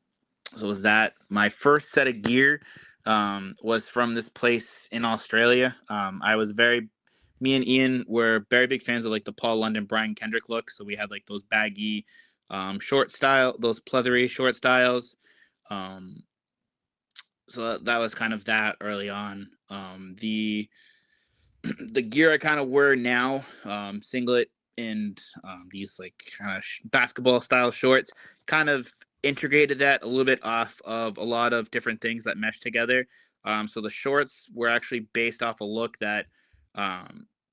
C: so it was that. My first set of gear, was from this place in Australia. I was very Me and Ian were very big fans of like the Paul London, Brian Kendrick look. So we had like those baggy, short style, those pleathery short styles. Um, so that was kind of that early on. The gear I kind of wear now, singlet and, these like kind of basketball style shorts, kind of integrated that a little bit off of a lot of different things that mesh together. So the shorts were actually based off a look that,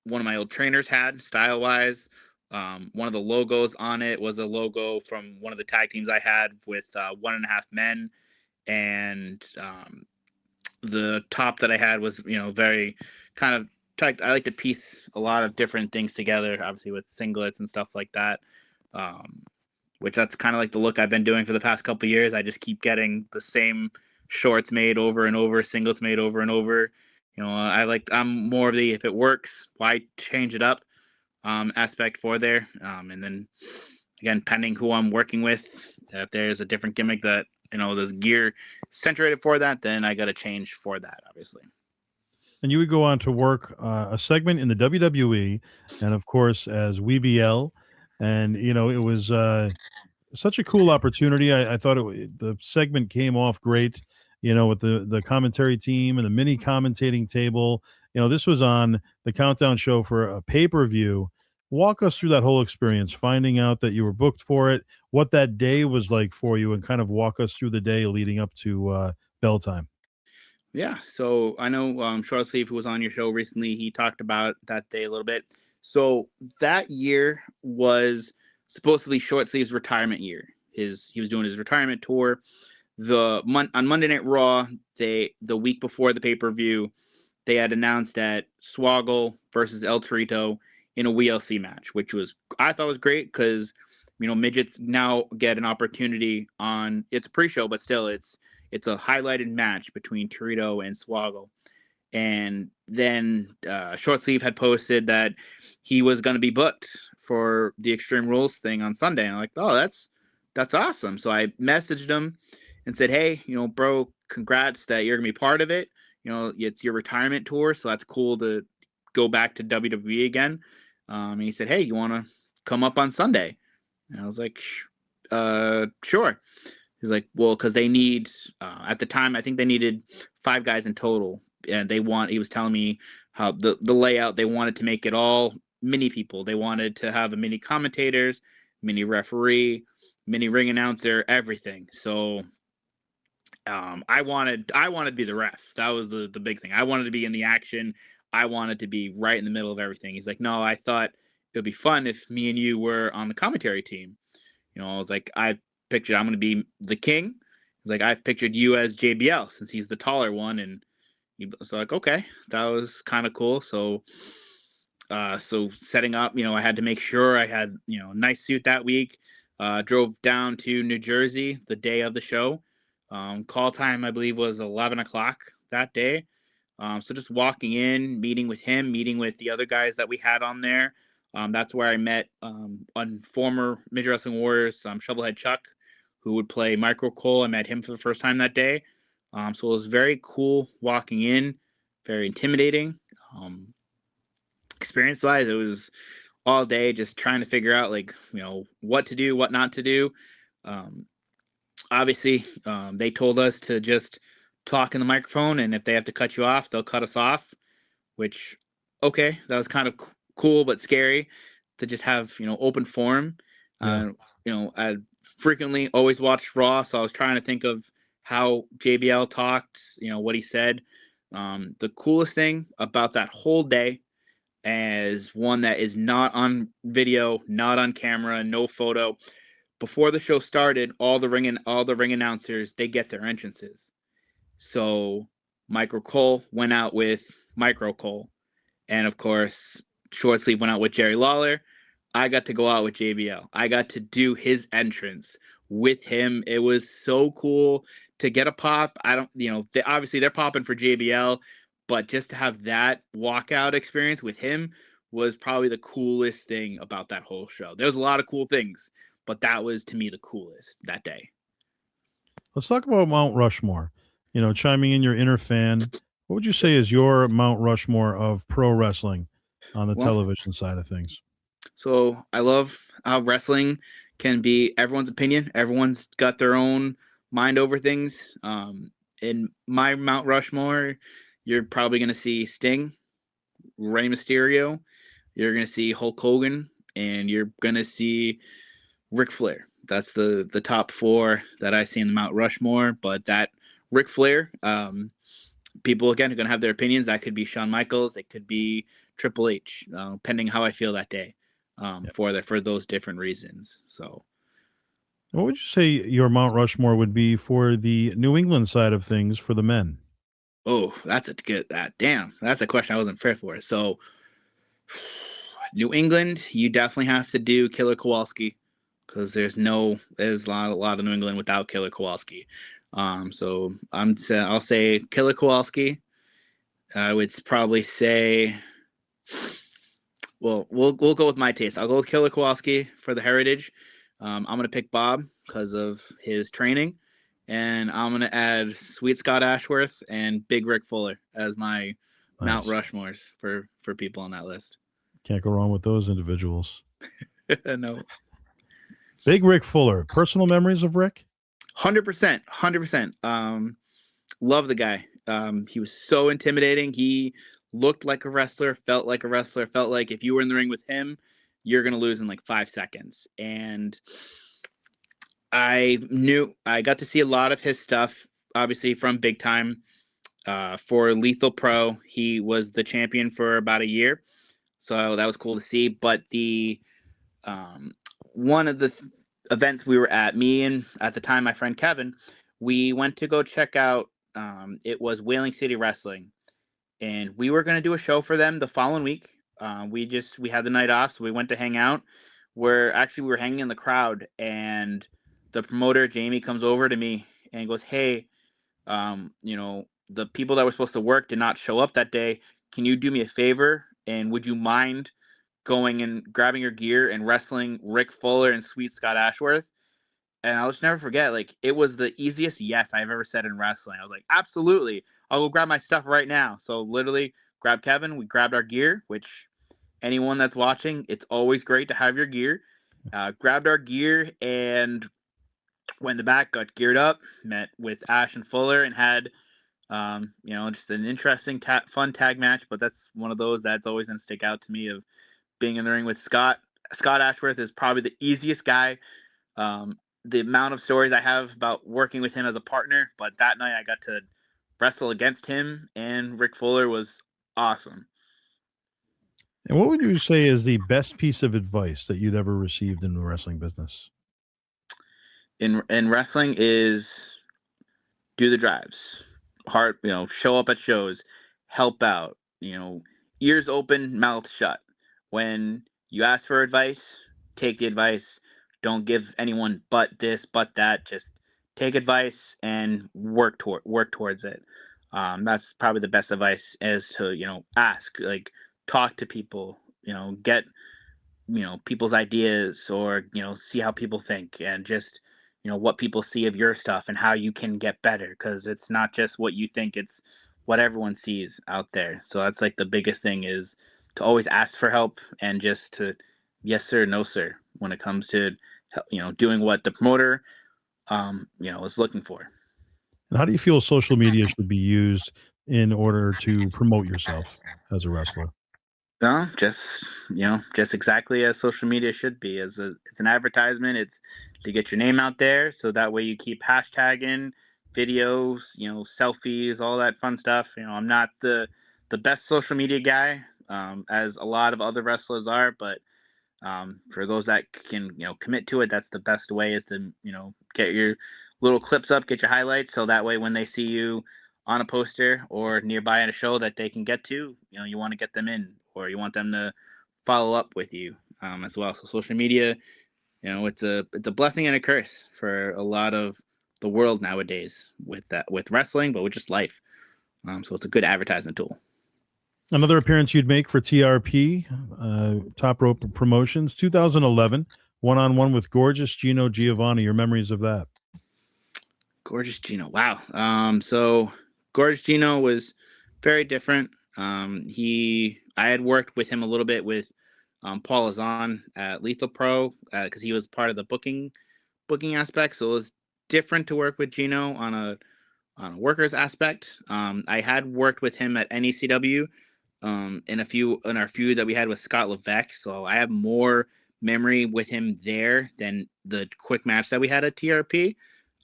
C: one of my old trainers had style wise. One of the logos on it was a logo from one of the tag teams I had with, One and a Half Men, and, the top that I had was, very kind of tight. I like to piece a lot of different things together, obviously with singlets and stuff like that. Um, which that's kind of like the look I've been doing for the past couple of years. I just keep getting the same shorts made over and over, singles made over and over. I'm more of the if it works, why change it up, aspect for there. And then again, pending who I'm working with, if there's a different gimmick that there's gear centered for that, then I got to change for that, obviously.
A: And you would go on to work, a segment in the WWE, and of course as WBL, and it was, such a cool opportunity. I thought the segment came off great, with the commentary team and the mini commentating table. This was on the Countdown show for a pay-per-view. Walk us through that whole experience, finding out that you were booked for it, what that day was like for you, and kind of walk us through the day leading up to, bell time.
C: Yeah, so I know, Short Sleeve, who was on your show recently, he talked about that day a little bit. So that year was supposedly Short Sleeve's retirement year. He was doing his retirement tour. On Monday Night Raw, the week before the pay-per-view, they had announced that Swoggle versus El Torito in a WLC match, which I thought was great because midgets now get an opportunity on it's a pre-show, but still it's a highlighted match between Torito and Swoggle. And then, Short Sleeve had posted that he was going to be booked for the Extreme Rules thing on Sunday. And I'm like, oh, that's awesome. So I messaged him and said, hey, bro, congrats that you're going to be part of it. It's your retirement tour, so that's cool to go back to WWE again. And he said, hey, you want to come up on Sunday? And I was like, sure. He's like, well, because they need, at the time, I think they needed 5 guys in total. And he was telling me how the layout, they wanted to make it all mini people. They wanted to have a mini commentators, mini referee, mini ring announcer, everything. So, I wanted to be the ref. That was the big thing. I wanted to be in the action. I wanted to be right in the middle of everything. He's like, no, I thought it would be fun if me and you were on the commentary team. I was like, I pictured I'm going to be the king.
B: He's like, I pictured you as JBL since he's the taller one, and he was like, okay, that was kind of cool. So setting up, I had to make sure I had, a nice suit that week. Drove down to New Jersey the day of the show. Call time, I believe, was 11 o'clock that day. So just walking in, meeting with him, meeting with the other guys that we had on there. That's where I met on former Midget Wrestling Warriors, Shovelhead Chuck, who would play Micro Cole. I met him for the first time that day. So it was very cool walking in, very intimidating. Experience-wise, it was all day just trying to figure out, what to do, what not to do. Obviously, they told us to just talk in the microphone, and if they have to cut you off, they'll cut us off, which, okay, that was kind of cool but scary to just have, open forum.
A: Yeah.
B: I frequently always watched Raw, so I was trying to think of how JBL talked, what he said. The coolest thing about that whole day, as one that is not on video, not on camera, no photo, before the show started, all the ring announcers, they get their entrances. So Micro Cole went out with Micro Cole, and of course Short Sleeve went out with Jerry Lawler. I got to go out with JBL. I got to do his entrance with him. It was so cool to get a pop. Obviously they're popping for JBL, but just to have that walkout experience with him was probably the coolest thing about that whole show. There was a lot of cool things, but that was, to me, the coolest that day.
A: Let's talk about Mount Rushmore. Chiming in your inner fan, what would you say is your Mount Rushmore of pro wrestling on the television side of things?
B: So I love how wrestling can be everyone's opinion. Everyone's got their own mind over things. In my Mount Rushmore, you're probably going to see Sting, Rey Mysterio, you're going to see Hulk Hogan, and you're going to see Ric Flair. That's the top four that I see in the Mount Rushmore. But that Ric Flair, people, again, are going to have their opinions. That could be Shawn Michaels. It could be Triple H, depending how I feel that day, for those different reasons. So,
A: what would you say your Mount Rushmore would be for the New England side of things for the men?
B: Oh, that's a question I wasn't prepared for. So, New England, you definitely have to do Killer Kowalski, because there's a lot of New England without Killer Kowalski. So I'll say Killer Kowalski. I would probably say, well, we'll go with my taste. I'll go with Killer Kowalski for the heritage. I'm gonna pick Bob because of his training, and I'm gonna add Sweet Scott Ashworth and Big Rick Fuller as my Mount Rushmores for people on that list.
A: Can't go wrong with those individuals.
B: No.
A: Big Rick Fuller. Personal memories of Rick?
B: 100%. Love the guy. He was so intimidating. He looked like a wrestler, felt like a wrestler, felt like if you were in the ring with him, you're going to lose in like 5 seconds. And I got to see a lot of his stuff, obviously from Big Time. For Lethal Pro, he was the champion for about a year. So that was cool to see. But the one of the events we were at, me and at the time my friend Kevin, we went to go check out, it was Whaling City Wrestling, and we were going to do a show for them the following week. We had the night off, so we went to hang out. We were hanging in the crowd, and the promoter Jamie comes over to me and goes, hey, the people that were supposed to work did not show up that day. Can you do me a favor, and would you mind going and grabbing your gear and wrestling Rick Fuller and Sweet Scott Ashworth? And I'll just never forget, it was the easiest yes I've ever said in wrestling. I was like, absolutely, I'll go grab my stuff right now. So literally grabbed Kevin, we grabbed our gear, which anyone that's watching, it's always great to have your gear. Grabbed our gear and went in the back, got geared up, met with Ash and Fuller, and had just an interesting fun tag match. But that's one of those that's always going to stick out to me, of being in the ring with Scott. Scott Ashworth is probably the easiest guy. The amount of stories I have about working with him as a partner, but that night I got to wrestle against him, and Rick Fuller was awesome.
A: And what would you say is the best piece of advice that you'd ever received in the wrestling business?
B: In wrestling is
C: do the drives, hard, show up at shows, help out, ears open, mouth shut. When you ask for advice, take the advice. Don't give anyone but this, but that. Just take advice and work towards it. That's probably the best advice, is to ask, like, talk to people, get people's ideas, or see how people think, and just what people see of your stuff and how you can get better, because it's not just what you think, it's what everyone sees out there. So that's like the biggest thing, is to always ask for help, and just to yes sir, no sir, when it comes to doing what the promoter is looking for.
A: And how do you feel social media should be used in order to promote yourself as a wrestler?
C: No, just exactly as social media should be. It's an advertisement. It's to get your name out there, so that way you keep hashtagging videos, selfies, all that fun stuff. I'm not the best social media guy, as a lot of other wrestlers are, but for those that can commit to it, that's the best way, is to get your little clips up, get your highlights, so that way when they see you on a poster or nearby at a show that they can get to, you want to get them in, or you want them to follow up with you, as well. So social media, it's a blessing and a curse for a lot of the world nowadays, with wrestling, but with just life. So it's a good advertisement tool.
A: Another appearance you'd make for TRP, Top Rope Promotions, 2011, one-on-one with Gorgeous Gino Giovanni. Your memories of that?
C: Gorgeous Gino, wow. So Gorgeous Gino was very different. I had worked with him a little bit with Paul Azan at Lethal Pro, because he was part of the booking aspect. So it was different to work with Gino on a workers aspect. I had worked with him at NECW, in our feud that we had with Scott Levesque. So I have more memory with him there than the quick match that we had at TRP.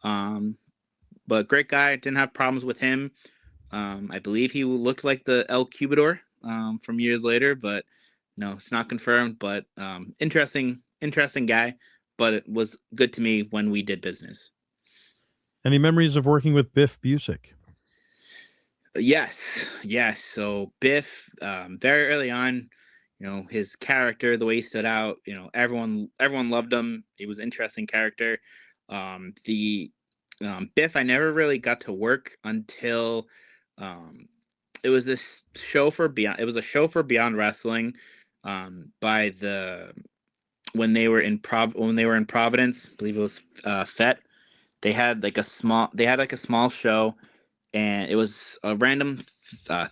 C: But great guy, didn't have problems with him. I believe he looked like the El Cubador from years later, but no, it's not confirmed. But interesting guy. But it was good to me when we did business.
A: Any memories of working with Biff Busick?
C: Yes. So Biff, very early on, his character, the way he stood out, everyone loved him. He was an interesting character. The Biff, I never really got to work until it was this show for Beyond. It was a show for Beyond Wrestling, when they were in Providence. I believe it was FET. They had like a small show, and it was a random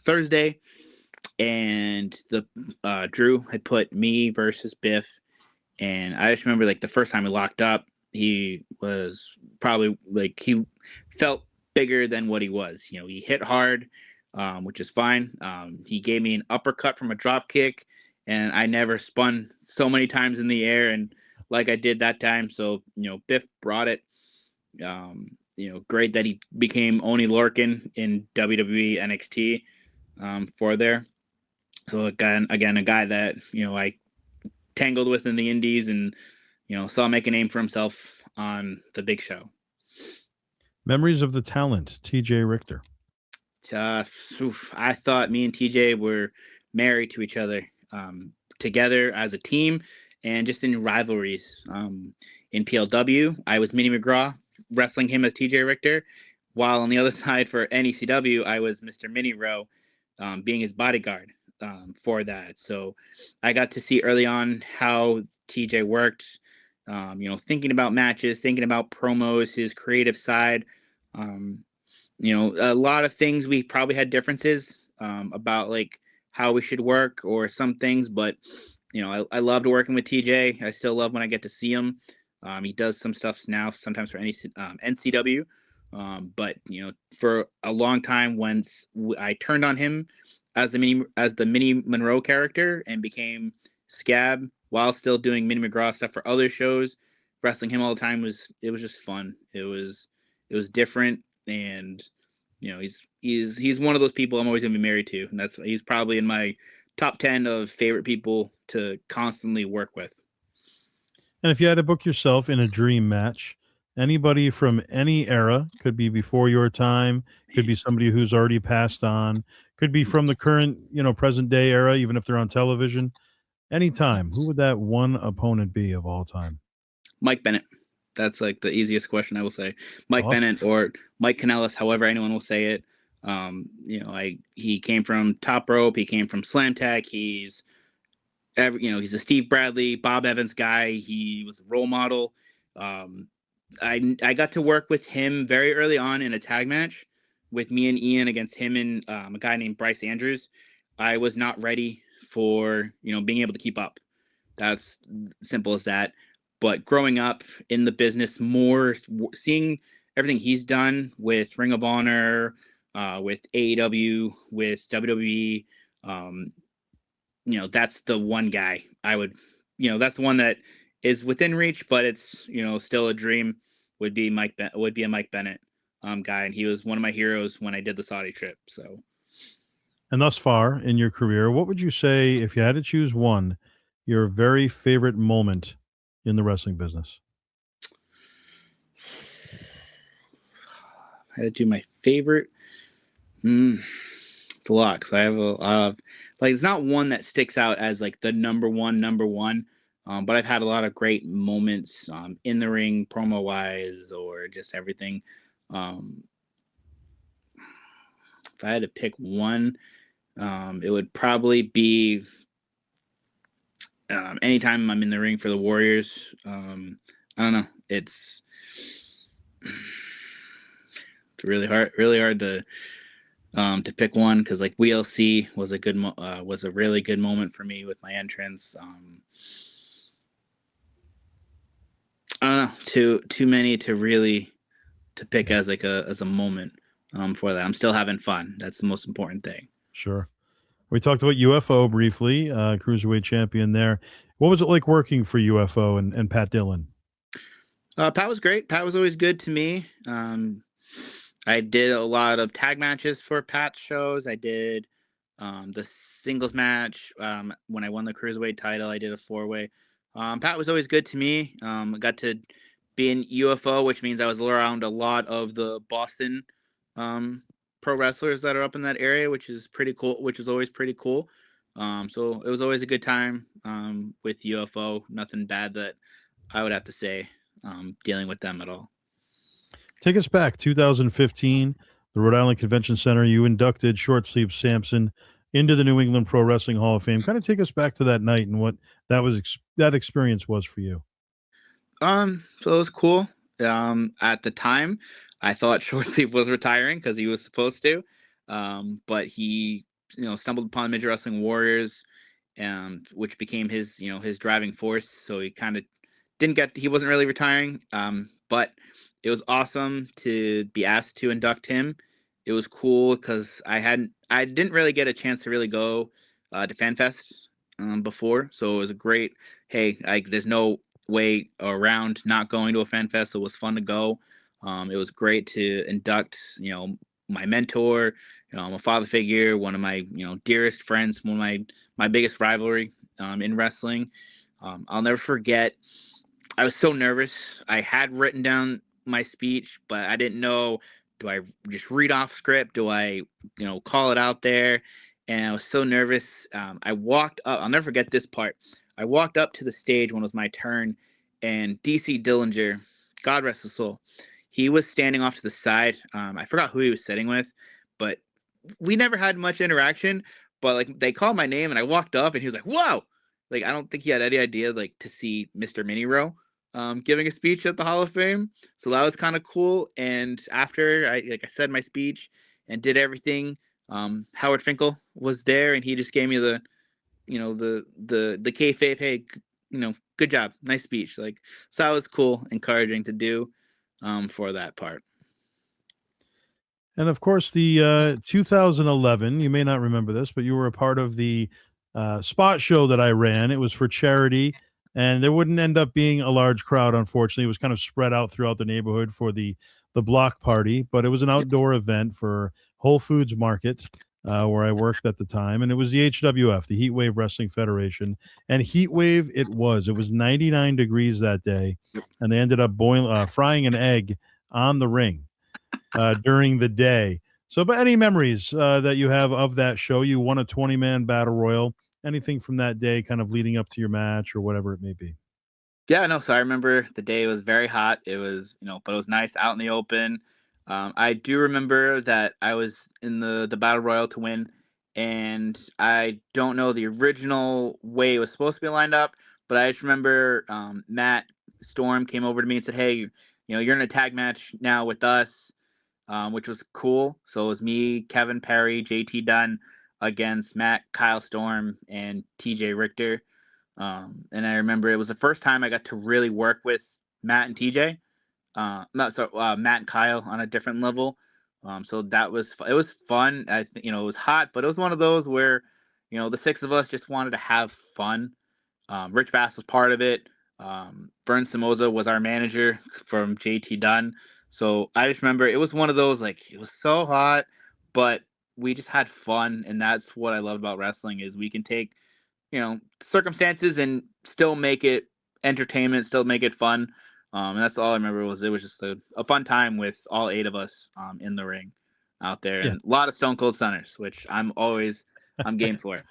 C: Thursday, and the Drew had put me versus Biff, and I just remember, like, the first time we locked up, he was probably, like, he felt bigger than what he was. He hit hard, which is fine. He gave me an uppercut from a drop kick, and I never spun so many times in the air and like I did that time. So Biff brought it. Great that he became Oni Lorcan in WWE NXT for there. So again, a guy that I tangled with in the Indies, and saw make a name for himself on the big show.
A: Memories of the talent, TJ Richter.
C: I thought me and TJ were married to each other, together as a team, and just in rivalries. In PLW, I was Minnie McGraw, wrestling him as TJ Richter, while on the other side for NECW, I was Mr. Mini Row, being his bodyguard for that. So I got to see early on how TJ worked, thinking about matches, thinking about promos, his creative side. A lot of things we probably had differences about, like, how we should work or some things, but I loved working with TJ. I still love when I get to see him. He does some stuff now, sometimes for NCW, but for a long time, when I turned on him as the Mini Monroe character and became Scab while still doing Mini McGraw stuff for other shows, wrestling him all the time was just fun. It was different, and he's one of those people I'm always gonna be married to, and he's probably in my top 10 of favorite people to constantly work with.
A: And if you had to book yourself in a dream match Anybody from any era, could be before your time, could be somebody who's already passed on, could be from the current, present day era, even if they're on television. Anytime, who would that one opponent be of all time?
B: Mike Bennett. That's like the easiest question I will say. Mike
A: Awesome.
B: Bennett or Mike Kanellis, however anyone will say it. He came from Top Rope. He came from Slam Tech. He's a Steve Bradley, Bob Evans guy. He was a role model. I got to work with him very early on in a tag match with me and Ian against him and a guy named Bryce Andrews. I was not ready for being able to keep up. That's simple as that. But growing up in the business, more seeing everything he's done with Ring of Honor, with AEW, with WWE, that's the one guy I would, that's the one that is within reach, but it's still a dream. Would be a Mike Bennett guy, and he was one of my heroes when I did the Saudi trip. So,
A: And thus far in your career, what would you say, if you had to choose one, your very favorite moment in the wrestling business?
B: I had to do my favorite. It's a lot because I have a lot of it's not one that sticks out as like the number one. But I've had a lot of great moments in the ring, promo wise, or just everything. If I had to pick one, it would probably be anytime I'm in the ring for the Warriors. I don't know. It's really hard to pick one because like WLC was a really good moment for me with my entrance. I don't know, too many to pick as a moment for that. I'm still having fun. That's the most important thing.
A: Sure. We talked about UFO briefly, cruiserweight champion there. What was it like working for UFO and Pat Dillon?
B: Pat was great. Pat was always good to me. I did a lot of tag matches for Pat's shows. I did the singles match when I won the cruiserweight title. I did a 4-way. Pat was always good to me. I got to be in UFO, which means I was around a lot of the Boston pro wrestlers that are up in that area, which is pretty cool. Which is always pretty cool. So it was always a good time with UFO. Nothing bad that I would have to say dealing with them at all.
A: Take us back, 2015, the Rhode Island Convention Center. You inducted Short Sleeve Sampson into the New England Pro Wrestling Hall of Fame. Kind of take us back to that night and what that experience was for you.
B: So it was cool. At the time, I thought Short Sleeve was retiring because he was supposed to, but he stumbled upon Midget Wrestling Warriors, which became his driving force. So he kind of he wasn't really retiring, but it was awesome to be asked to induct him. It was cool because I didn't really get a chance to really go to FanFest before, so it was a great. Hey, there's no way around not going to a FanFest. So it was fun to go. It was great to induct, my mentor, a father figure, one of my dearest friends, one of my biggest rivalry in wrestling. I'll never forget. I was so nervous. I had written down my speech, but I didn't know, do I just read off script? Do I, call it out there? And I was so nervous. I walked up. I'll never forget this part. I walked up to the stage when it was my turn, and DC Dillinger, God rest his soul, he was standing off to the side. I forgot who he was sitting with, but we never had much interaction. But like they called my name, and I walked up, and he was like, "Whoa!" Like I don't think he had any idea to see Mr. Mini Row giving a speech at the Hall of Fame. So that was kind of cool. And after I said my speech and did everything, Howard Finkel was there, and he just gave me the kayfabe, hey, good job, nice speech. So that was cool, encouraging to do for that part.
A: And of course, the 2011, you may not remember this, but you were a part of the spot show that I ran. It was for charity, and there wouldn't end up being a large crowd, unfortunately. It was kind of spread out throughout the neighborhood for the block party, but it was an outdoor event for Whole Foods Market. where I worked at the time, and it was the HWF, the Heat Wave Wrestling Federation, and heat wave it was. It was 99 degrees that day, and they ended up frying an egg on the ring during the day. So, but any memories that you have of that show? You won a 20-man battle royal. Anything from that day, kind of leading up to your match or whatever it may be?
C: Yeah, no. So I remember the day was very hot. It was, but it was nice out in the open. I do remember that I was in the battle royal to win, and I don't know the original way it was supposed to be lined up, but I just remember Matt Storm came over to me and said, "Hey, you're in a tag match now with us," which was cool. So it was me, Kevin Perry, JT Dunn against Matt, Kyle Storm, and TJ Richter. And I remember it was the first time I got to really work with Matt and TJ. Matt and Kyle on a different level. So it was fun. I think it was hot, but it was one of those where the six of us just wanted to have fun. Rich Bass was part of it. Vern Samoza was our manager from JT Dunn. So I just remember it was one of those, like, it was so hot, but we just had fun, and that's what I love about wrestling is we can take circumstances and still make it entertainment, still make it fun. And that's all I remember it was just a fun time with all 8 of us in the ring out there,
A: Yeah.
C: and a lot of Stone Cold Stunners, which I'm game for.
A: And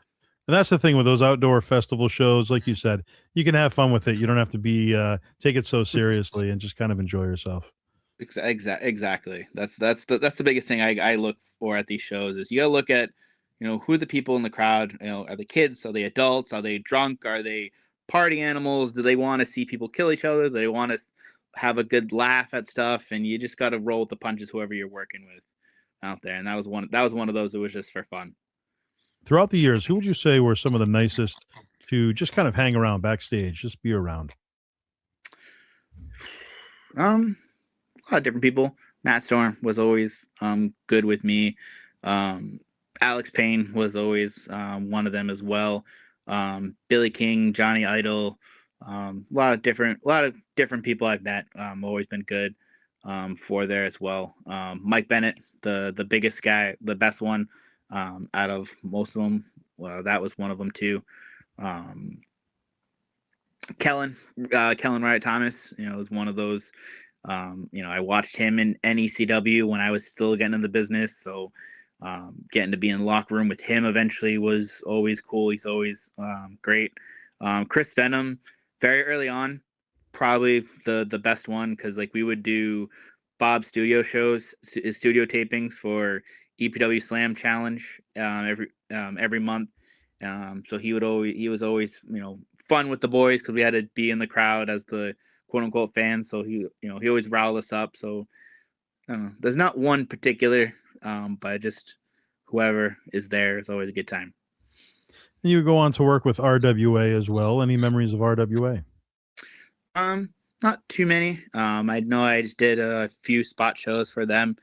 A: that's the thing with those outdoor festival shows, like you said, you can have fun with it. You don't have to be take it so seriously and just kind of enjoy yourself.
C: Exactly. That's the biggest thing I look for at these shows is you gotta look at who are the people in the crowd. Are they kids? Are they adults? Are they drunk? Are they party animals? Do they want to see people kill each other? Do they want to have a good laugh at stuff? And you just got to roll with the punches, whoever you're working with out there. And that was one of those that was just for fun.
A: Throughout the years, who would you say were some of the nicest to just kind of hang around backstage, just be around?
C: A lot of different people. Matt Storm was always good with me. Alex Payne was always one of them as well. Billy King, Johnny Idol, a lot of different people I've met. Always been good for there as well. Mike Bennett, the biggest guy, the best one out of most of them. Well, that was one of them too. Kellen Wright Thomas, was one of those. I watched him in NECW when I was still getting in the business, so getting to be in the locker room with him eventually was always cool. He's always great. Chris Venom, very early on, probably the best one because like we would do Bob's studio shows, studio tapings for EPW Slam Challenge every month. So he was always fun with the boys because we had to be in the crowd as the quote unquote fans. So he always riled us up. So I don't know. There's not one particular, but just whoever is there is always a good time.
A: And you go on to work with RWA as well. Any memories of RWA?
C: Not too many. I know I just did a few spot shows for them.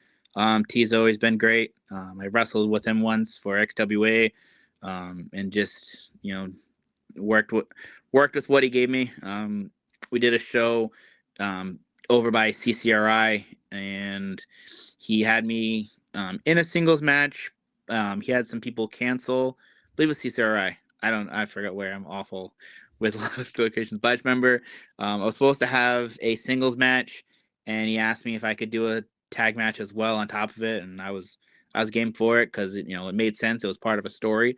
C: T's always been great. I wrestled with him once for XWA, and just worked with what he gave me. We did a show over by CCRI, and he had me in a singles match. He had some people cancel. I believe it was CCRI. I forgot where. I'm awful with a lot of locations, but I just remember I was supposed to have a singles match, and he asked me if I could do a tag match as well on top of it, and I was game for it because it made sense. It was part of a story,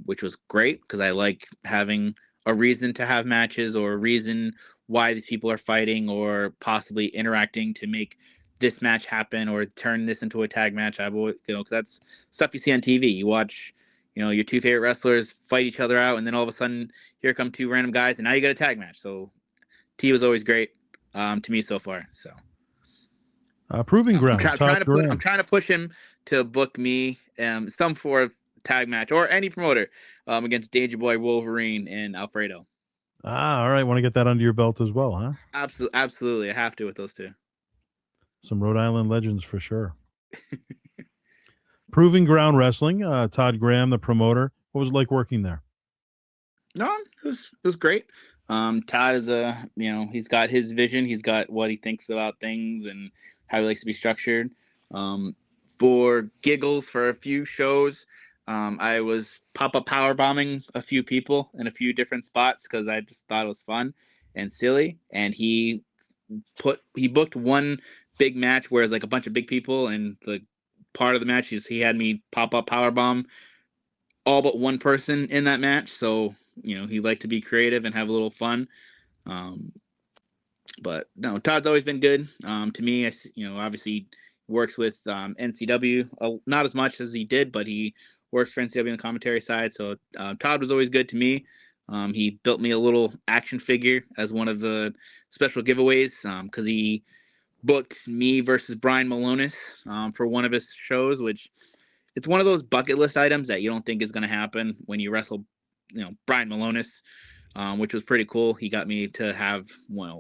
C: which was great because I like having a reason to have matches or a reason why these people are fighting or possibly interacting to make this match happen or turn this into a tag match. I've always, cause that's stuff you see on TV. You watch, your two favorite wrestlers fight each other out, and then all of a sudden here come 2 random guys, and now you got a tag match. So T was always great to me so far. So
A: Proving ground.
C: I'm trying to push him to book me some sort of tag match or any promoter against Danger Boy, Wolverine, and Alfredo.
A: All right. Want to get that under your belt as well, huh?
C: Absolutely. I have to with those 2.
A: Some Rhode Island legends for sure. Proving Ground Wrestling. Todd Graham, the promoter. What was it like working there?
C: No, it was great. Todd is he's got his vision. He's got what he thinks about things and how he likes to be structured.
B: for giggles for a few shows. I was pop-up power bombing a few people in a few different spots because I just thought it was fun and silly. And he booked one big match where it's like a bunch of big people, and the part of the match is he had me pop-up power bomb all but one person in that match. So he liked to be creative and have a little fun. But no, Todd's always been good to me. Obviously works with NCW, not as much as he did, but he works for NCW on the commentary side. So Todd was always good to me. He built me a little action figure as one of the special giveaways because he booked me versus Brian Malonis for one of his shows, which it's one of those bucket list items that you don't think is going to happen when you wrestle, Brian Malonis. Which was pretty cool. He got me to have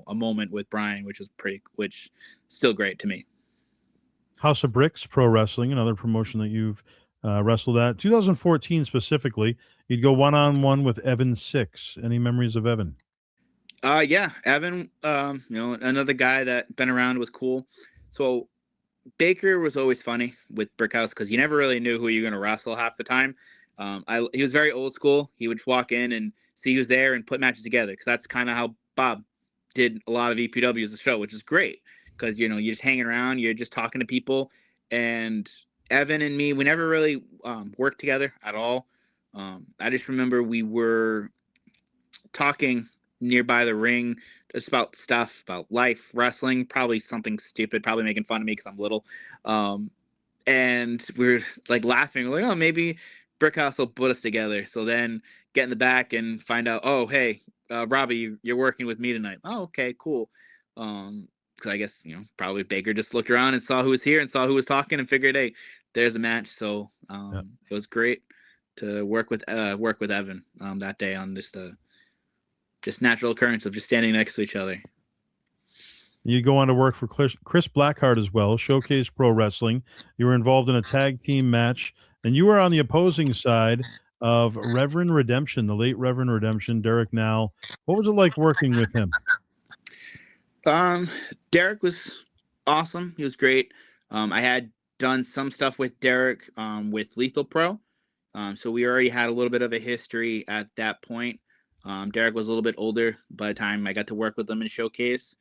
B: a moment with Brian, which still great to me.
A: House of Bricks Pro Wrestling, another promotion that you've wrestled at. 2014 specifically, you'd go one-on-one with Evan Six. Any memories of Evan?
B: Yeah, Evan. Another guy that been around, was cool. So Baker was always funny with Brickhouse because you never really knew who you were going to wrestle half the time. He was very old school. He would walk in and see who's there and put matches together because that's kind of how Bob did a lot of EPW as a show, which is great because you're just hanging around, you're just talking to people. And Evan and me, we never really worked together at all. I just remember we were talking nearby the ring just about stuff, about life, wrestling, probably something stupid, probably making fun of me because I'm little. And we were like laughing, like, oh, maybe Brickhouse will put us together. So then get in the back and find out, oh, hey, Robbie, you're working with me tonight. Oh, okay, cool. Because I guess probably Baker just looked around and saw who was here and saw who was talking and figured, hey, there's a match. So It was great to work with Evan that day on just natural occurrence of just standing next to each other.
A: You go on to work for Chris Blackheart as well, Showcase Pro Wrestling. You were involved in a tag team match, and you were on the opposing side of Reverend Redemption, the late Reverend Redemption, Derek Now. What was it like working with him?
B: Derek was awesome. He was great. I had done some stuff with Derek with Lethal Pro. So we already had a little bit of a history at that point. Derek was a little bit older by the time I got to work with him in Showcase.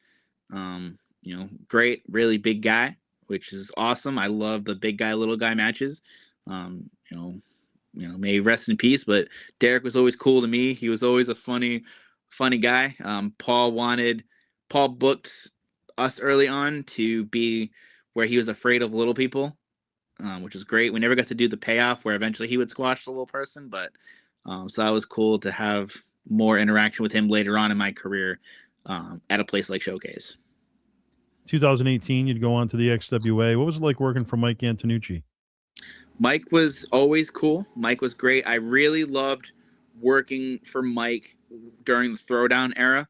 B: Great, really big guy, which is awesome. I love the big guy, little guy matches. May he rest in peace, but Derek was always cool to me. He was always a funny guy. Paul booked us early on to be where he was afraid of little people, which was great. We never got to do the payoff where eventually he would squash the little person, but so that was cool to have more interaction with him later on in my career at a place like Showcase.
A: 2018, you'd go on to the XWA. What was it like working for Mike Antonucci?
B: Mike was always cool. Mike was great. I really loved working for Mike during the Throwdown era.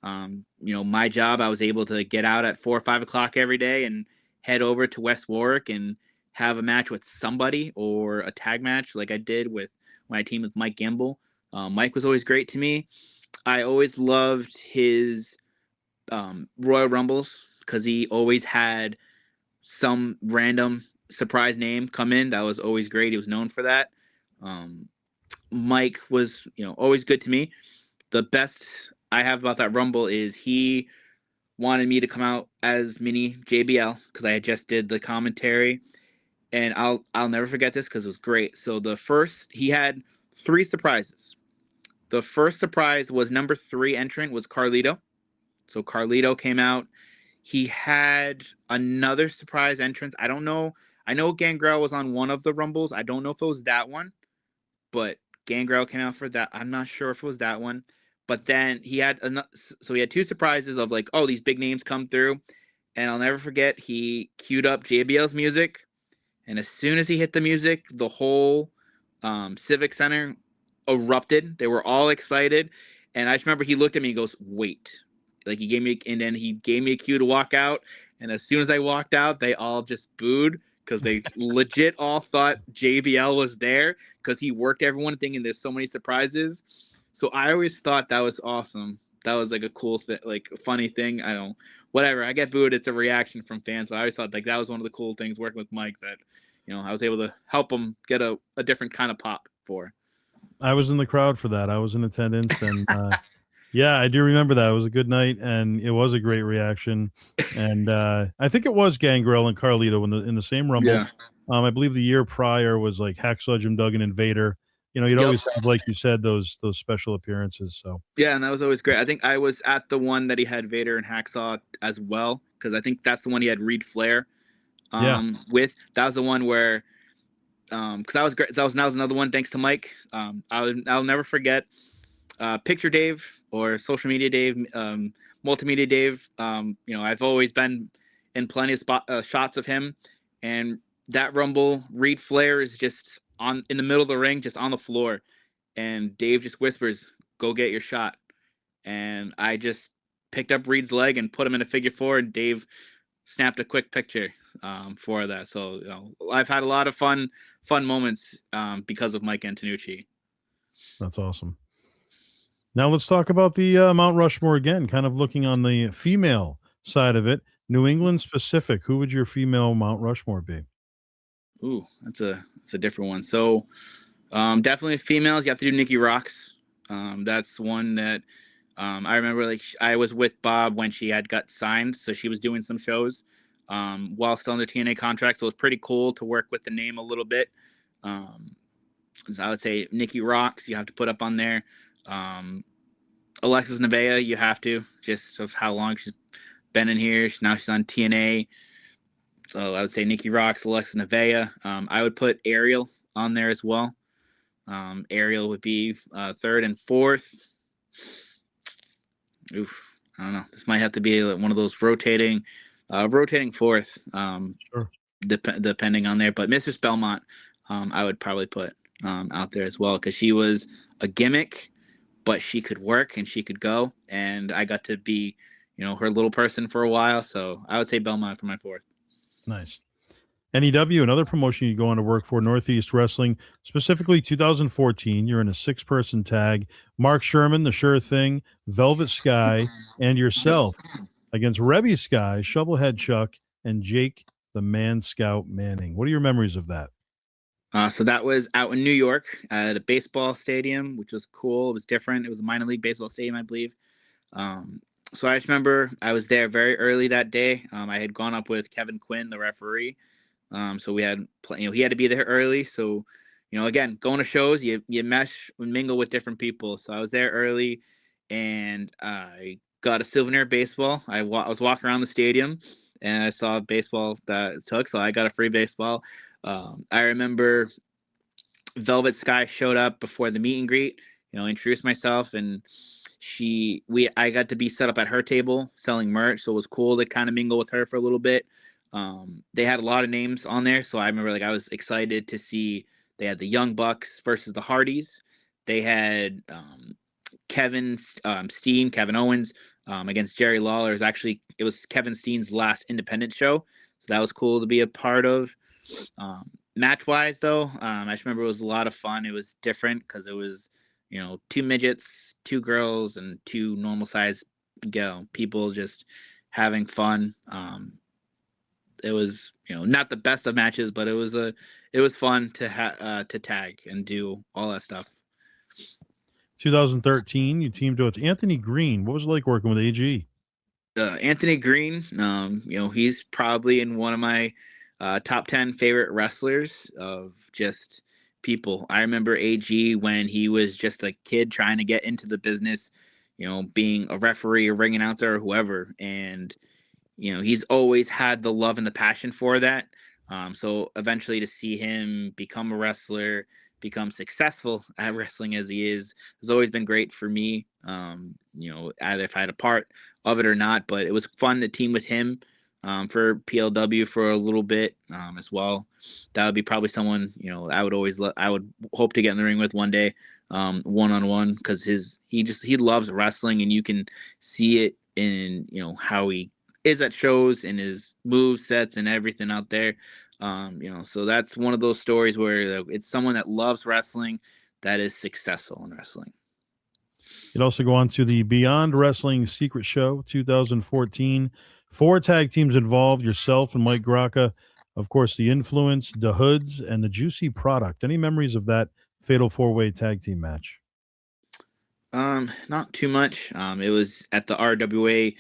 B: My job, I was able to get out at 4 or 5 o'clock every day and head over to West Warwick and have a match with somebody or a tag match like I did with my team with Mike Gamble. Mike was always great to me. I always loved his Royal Rumbles because he always had some random surprise name come in. That was always great. He was known for that. Mike was, always good to me. The best I have about that Rumble is he wanted me to come out as mini JBL because I just did the commentary, and I'll never forget this because it was great. So he had 3 surprises. The first surprise was number 3 entrant was Carlito. So Carlito came out. He had another surprise entrance. I don't know. I know Gangrel was on one of the Rumbles. I don't know if it was that one, but Gangrel came out for that. I'm not sure if it was that one. But then he had 2 surprises of like, oh, these big names come through. And I'll never forget, he queued up JBL's music. And as soon as he hit the music, the whole Civic Center erupted. They were all excited. And I just remember he looked at me and goes, wait. Like he gave me a cue to walk out. And as soon as I walked out, they all just booed because they legit all thought JBL was there because he worked everyone thinking there's so many surprises. So I always thought that was awesome. That was like a cool thing, like a funny thing. I don't know whatever. I get booed. It's a reaction from fans. But I always thought like that was one of the cool things working with Mike that, I was able to help him get a different kind of pop for.
A: I was in the crowd for that. I was in attendance, and yeah, I do remember that. It was a good night, and it was a great reaction. And I think it was Gangrel and Carlito in the same Rumble.
B: Yeah.
A: I believe the year prior was like Hacksaw Jim Duggan and Vader. You'd
B: Yep.
A: always have, like you said, those special appearances. So
B: Yeah, and that was always great. I think I was at the one that he had Vader and Hacksaw as well, because I think that's the one he had Reed Flair with. That was the one where because that was great. That was another one thanks to Mike. I'll never forget Picture Dave or Social Media Dave, Multimedia Dave. I've always been in plenty of shots of him, and that Rumble, Reed Flair is just in the middle of the ring, just on the floor, and Dave just whispers, "Go get your shot," and I just picked up Reed's leg and put him in a figure four, and Dave snapped a quick picture for that. So I've had a lot of fun moments because of Mike Antonucci.
A: that's awesome. Now let's talk about the Mount Rushmore again, kind of looking on the female side of it. New England specific, who would your female Mount Rushmore be?
B: Ooh, that's a different one. So definitely females, you have to do Nikki Rocks. That's one that I remember, like, I was with Bob when she had got signed, so she was doing some shows while still under TNA contract. So it was pretty cool to work with the name a little bit. So I would say Nikki Rocks, you have to put up on there. Alexis Nevaeh, you have to, just of how long she's been in here. Now she's on TNA. So I would say Nikki Rocks, Alexis Nevaeh. I would put Ariel on there as well. Ariel would be third and fourth. Oof, I don't know. This might have to be one of those rotating fourth,
A: Sure.
B: depending on there. But Mistress Belmont, I would probably put out there as well, because she was a gimmick, but she could work and she could go. And I got to be, her little person for a while. So I would say Belmont for my fourth.
A: Nice. NEW, another promotion you go on to work for, Northeast Wrestling, specifically 2014. You're in a 6-person tag. Mark Sherman, the Sure Thing, Velvet Sky, and yourself against Rebby Sky, Shovelhead Chuck, and Jake the Man Scout Manning. What are your memories of that?
B: So that was out in New York at a baseball stadium, which was cool. It was different. It was a minor league baseball stadium, I believe. So I just remember I was there very early that day. I had gone up with Kevin Quinn, the referee. So we had, he had to be there early. So, again, going to shows, you mesh and mingle with different people. So I was there early, and I got a souvenir baseball. I was walking around the stadium, and I saw a baseball that it took, so I got a free baseball. I remember Velvet Sky showed up before the meet and greet. Introduced myself, and I got to be set up at her table selling merch. So it was cool to kind of mingle with her for a little bit. They had a lot of names on there, so I remember I was excited to see they had the Young Bucks versus the Hardys. They had Kevin Owens against Jerry Lawler. It was Kevin Steen's last independent show, so that was cool to be a part of. Match wise though, I just remember it was a lot of fun. It was different because it was 2 midgets, 2 girls, and 2 normal sized people just having fun. It was not the best of matches, but it was fun to tag and do all that stuff.
A: 2013, you teamed with Anthony Green. What was it like working with AG?
B: Anthony Green, he's probably in one of my top 10 favorite wrestlers of just people. I remember AG when he was just a kid trying to get into the business, being a referee or ring announcer or whoever, and he's always had the love and the passion for that. So eventually to see him become a wrestler, become successful at wrestling as he is, has always been great for me. Either if I had a part of it or not, but it was fun to team with him for PLW for a little bit as well. That would be probably someone, I would hope to get in the ring with one day, one-on-one, because he loves wrestling, and you can see it in, how he is at shows and his move sets and everything out there. So that's one of those stories where it's someone that loves wrestling that is successful in wrestling.
A: You'd also go on to the Beyond Wrestling Secret Show 2014. 4 tag teams involved, yourself and Mike Graka, of course, the Influence, the Hoods, and the Juicy Product. Any memories of that fatal 4-way tag team match?
B: Not too much. It was at the RWA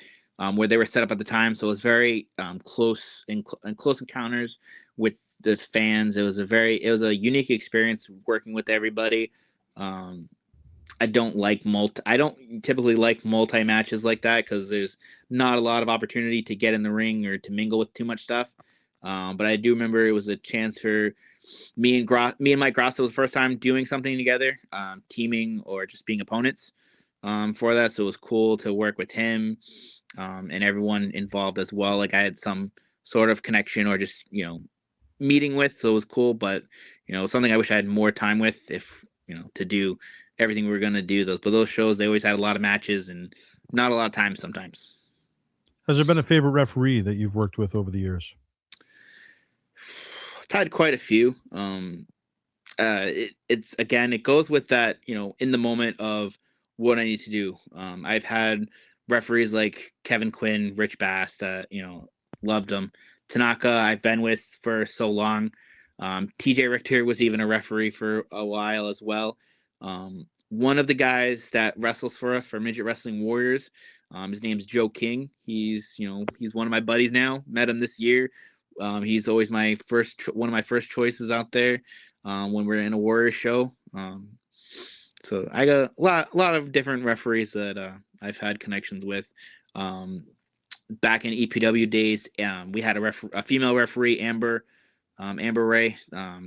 B: where they were set up at the time, so it was very close and close encounters with the fans. It was a unique experience working with everybody. I don't typically like multi matches like that because there's not a lot of opportunity to get in the ring or to mingle with too much stuff. But I do remember it was a chance for me and Mike Grasso was the first time doing something together, teaming or just being opponents for that. So it was cool to work with him and everyone involved as well. Like I had some sort of connection or just, meeting with. So it was cool, but, something I wish I had more time with if, to do everything we were going to do. Those shows, they always had a lot of matches and not a lot of time sometimes.
A: Has there been a favorite referee that you've worked with over the years?
B: I've had quite a few. It goes with that, in the moment of what I need to do. I've had referees like Kevin Quinn, Rich Bass that, loved them. Tanaka, I've been with for so long. TJ Richter was even a referee for a while as well. One of the guys that wrestles for us for Midget Wrestling Warriors, his name's Joe King. He's one of my buddies now. Met him this year. He's always one of my first choices out there when we're in a Warrior show. So I got a lot of different referees that I've had connections with. Back in EPW days, we had a female referee, Amber Ray.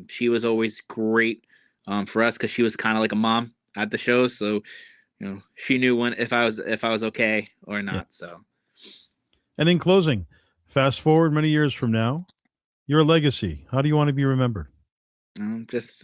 B: She was always great for us because she was kind of like a mom at the show. So she knew if I was okay or not. Yeah. So.
A: And in closing, fast forward many years from now, your legacy. How do you want to be remembered?
B: Just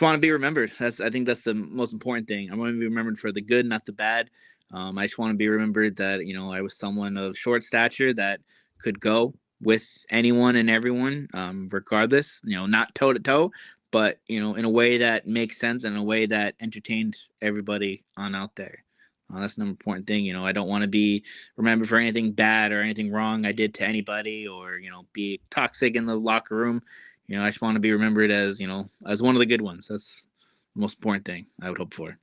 B: want to be remembered. I think that's the most important thing. I want to be remembered for the good, not the bad. I just want to be remembered that I was someone of short stature that could go with anyone and everyone, regardless. Not toe to toe, but in a way that makes sense and in a way that entertained everybody on out there. That's the important thing. I don't want to be remembered for anything bad or anything wrong I did to anybody or, be toxic in the locker room. I just want to be remembered as, as one of the good ones. That's the most important thing I would hope for.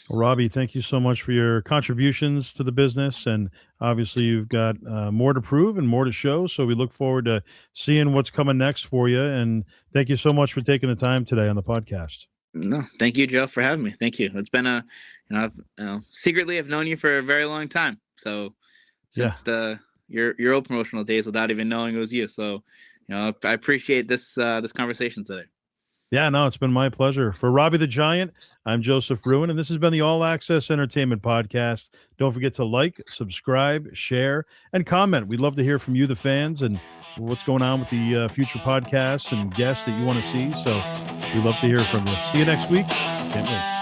A: Well, Robbie, thank you so much for your contributions to the business. And obviously you've got more to prove and more to show. So we look forward to seeing what's coming next for you. And thank you so much for taking the time today on the podcast.
B: No, thank you, Joe, for having me. Thank you. It's been secretly I've known you for a very long time. So since your old promotional days without even knowing it was you. So, I appreciate this conversation today.
A: Yeah, no, it's been my pleasure. For Robbie the Giant, I'm Joseph Bruen, and this has been the All Access Entertainment Podcast. Don't forget to like, subscribe, share, and comment. We'd love to hear from you, the fans, and what's going on with the future podcasts and guests that you want to see. So we'd love to hear from you. See you next week. Can't wait.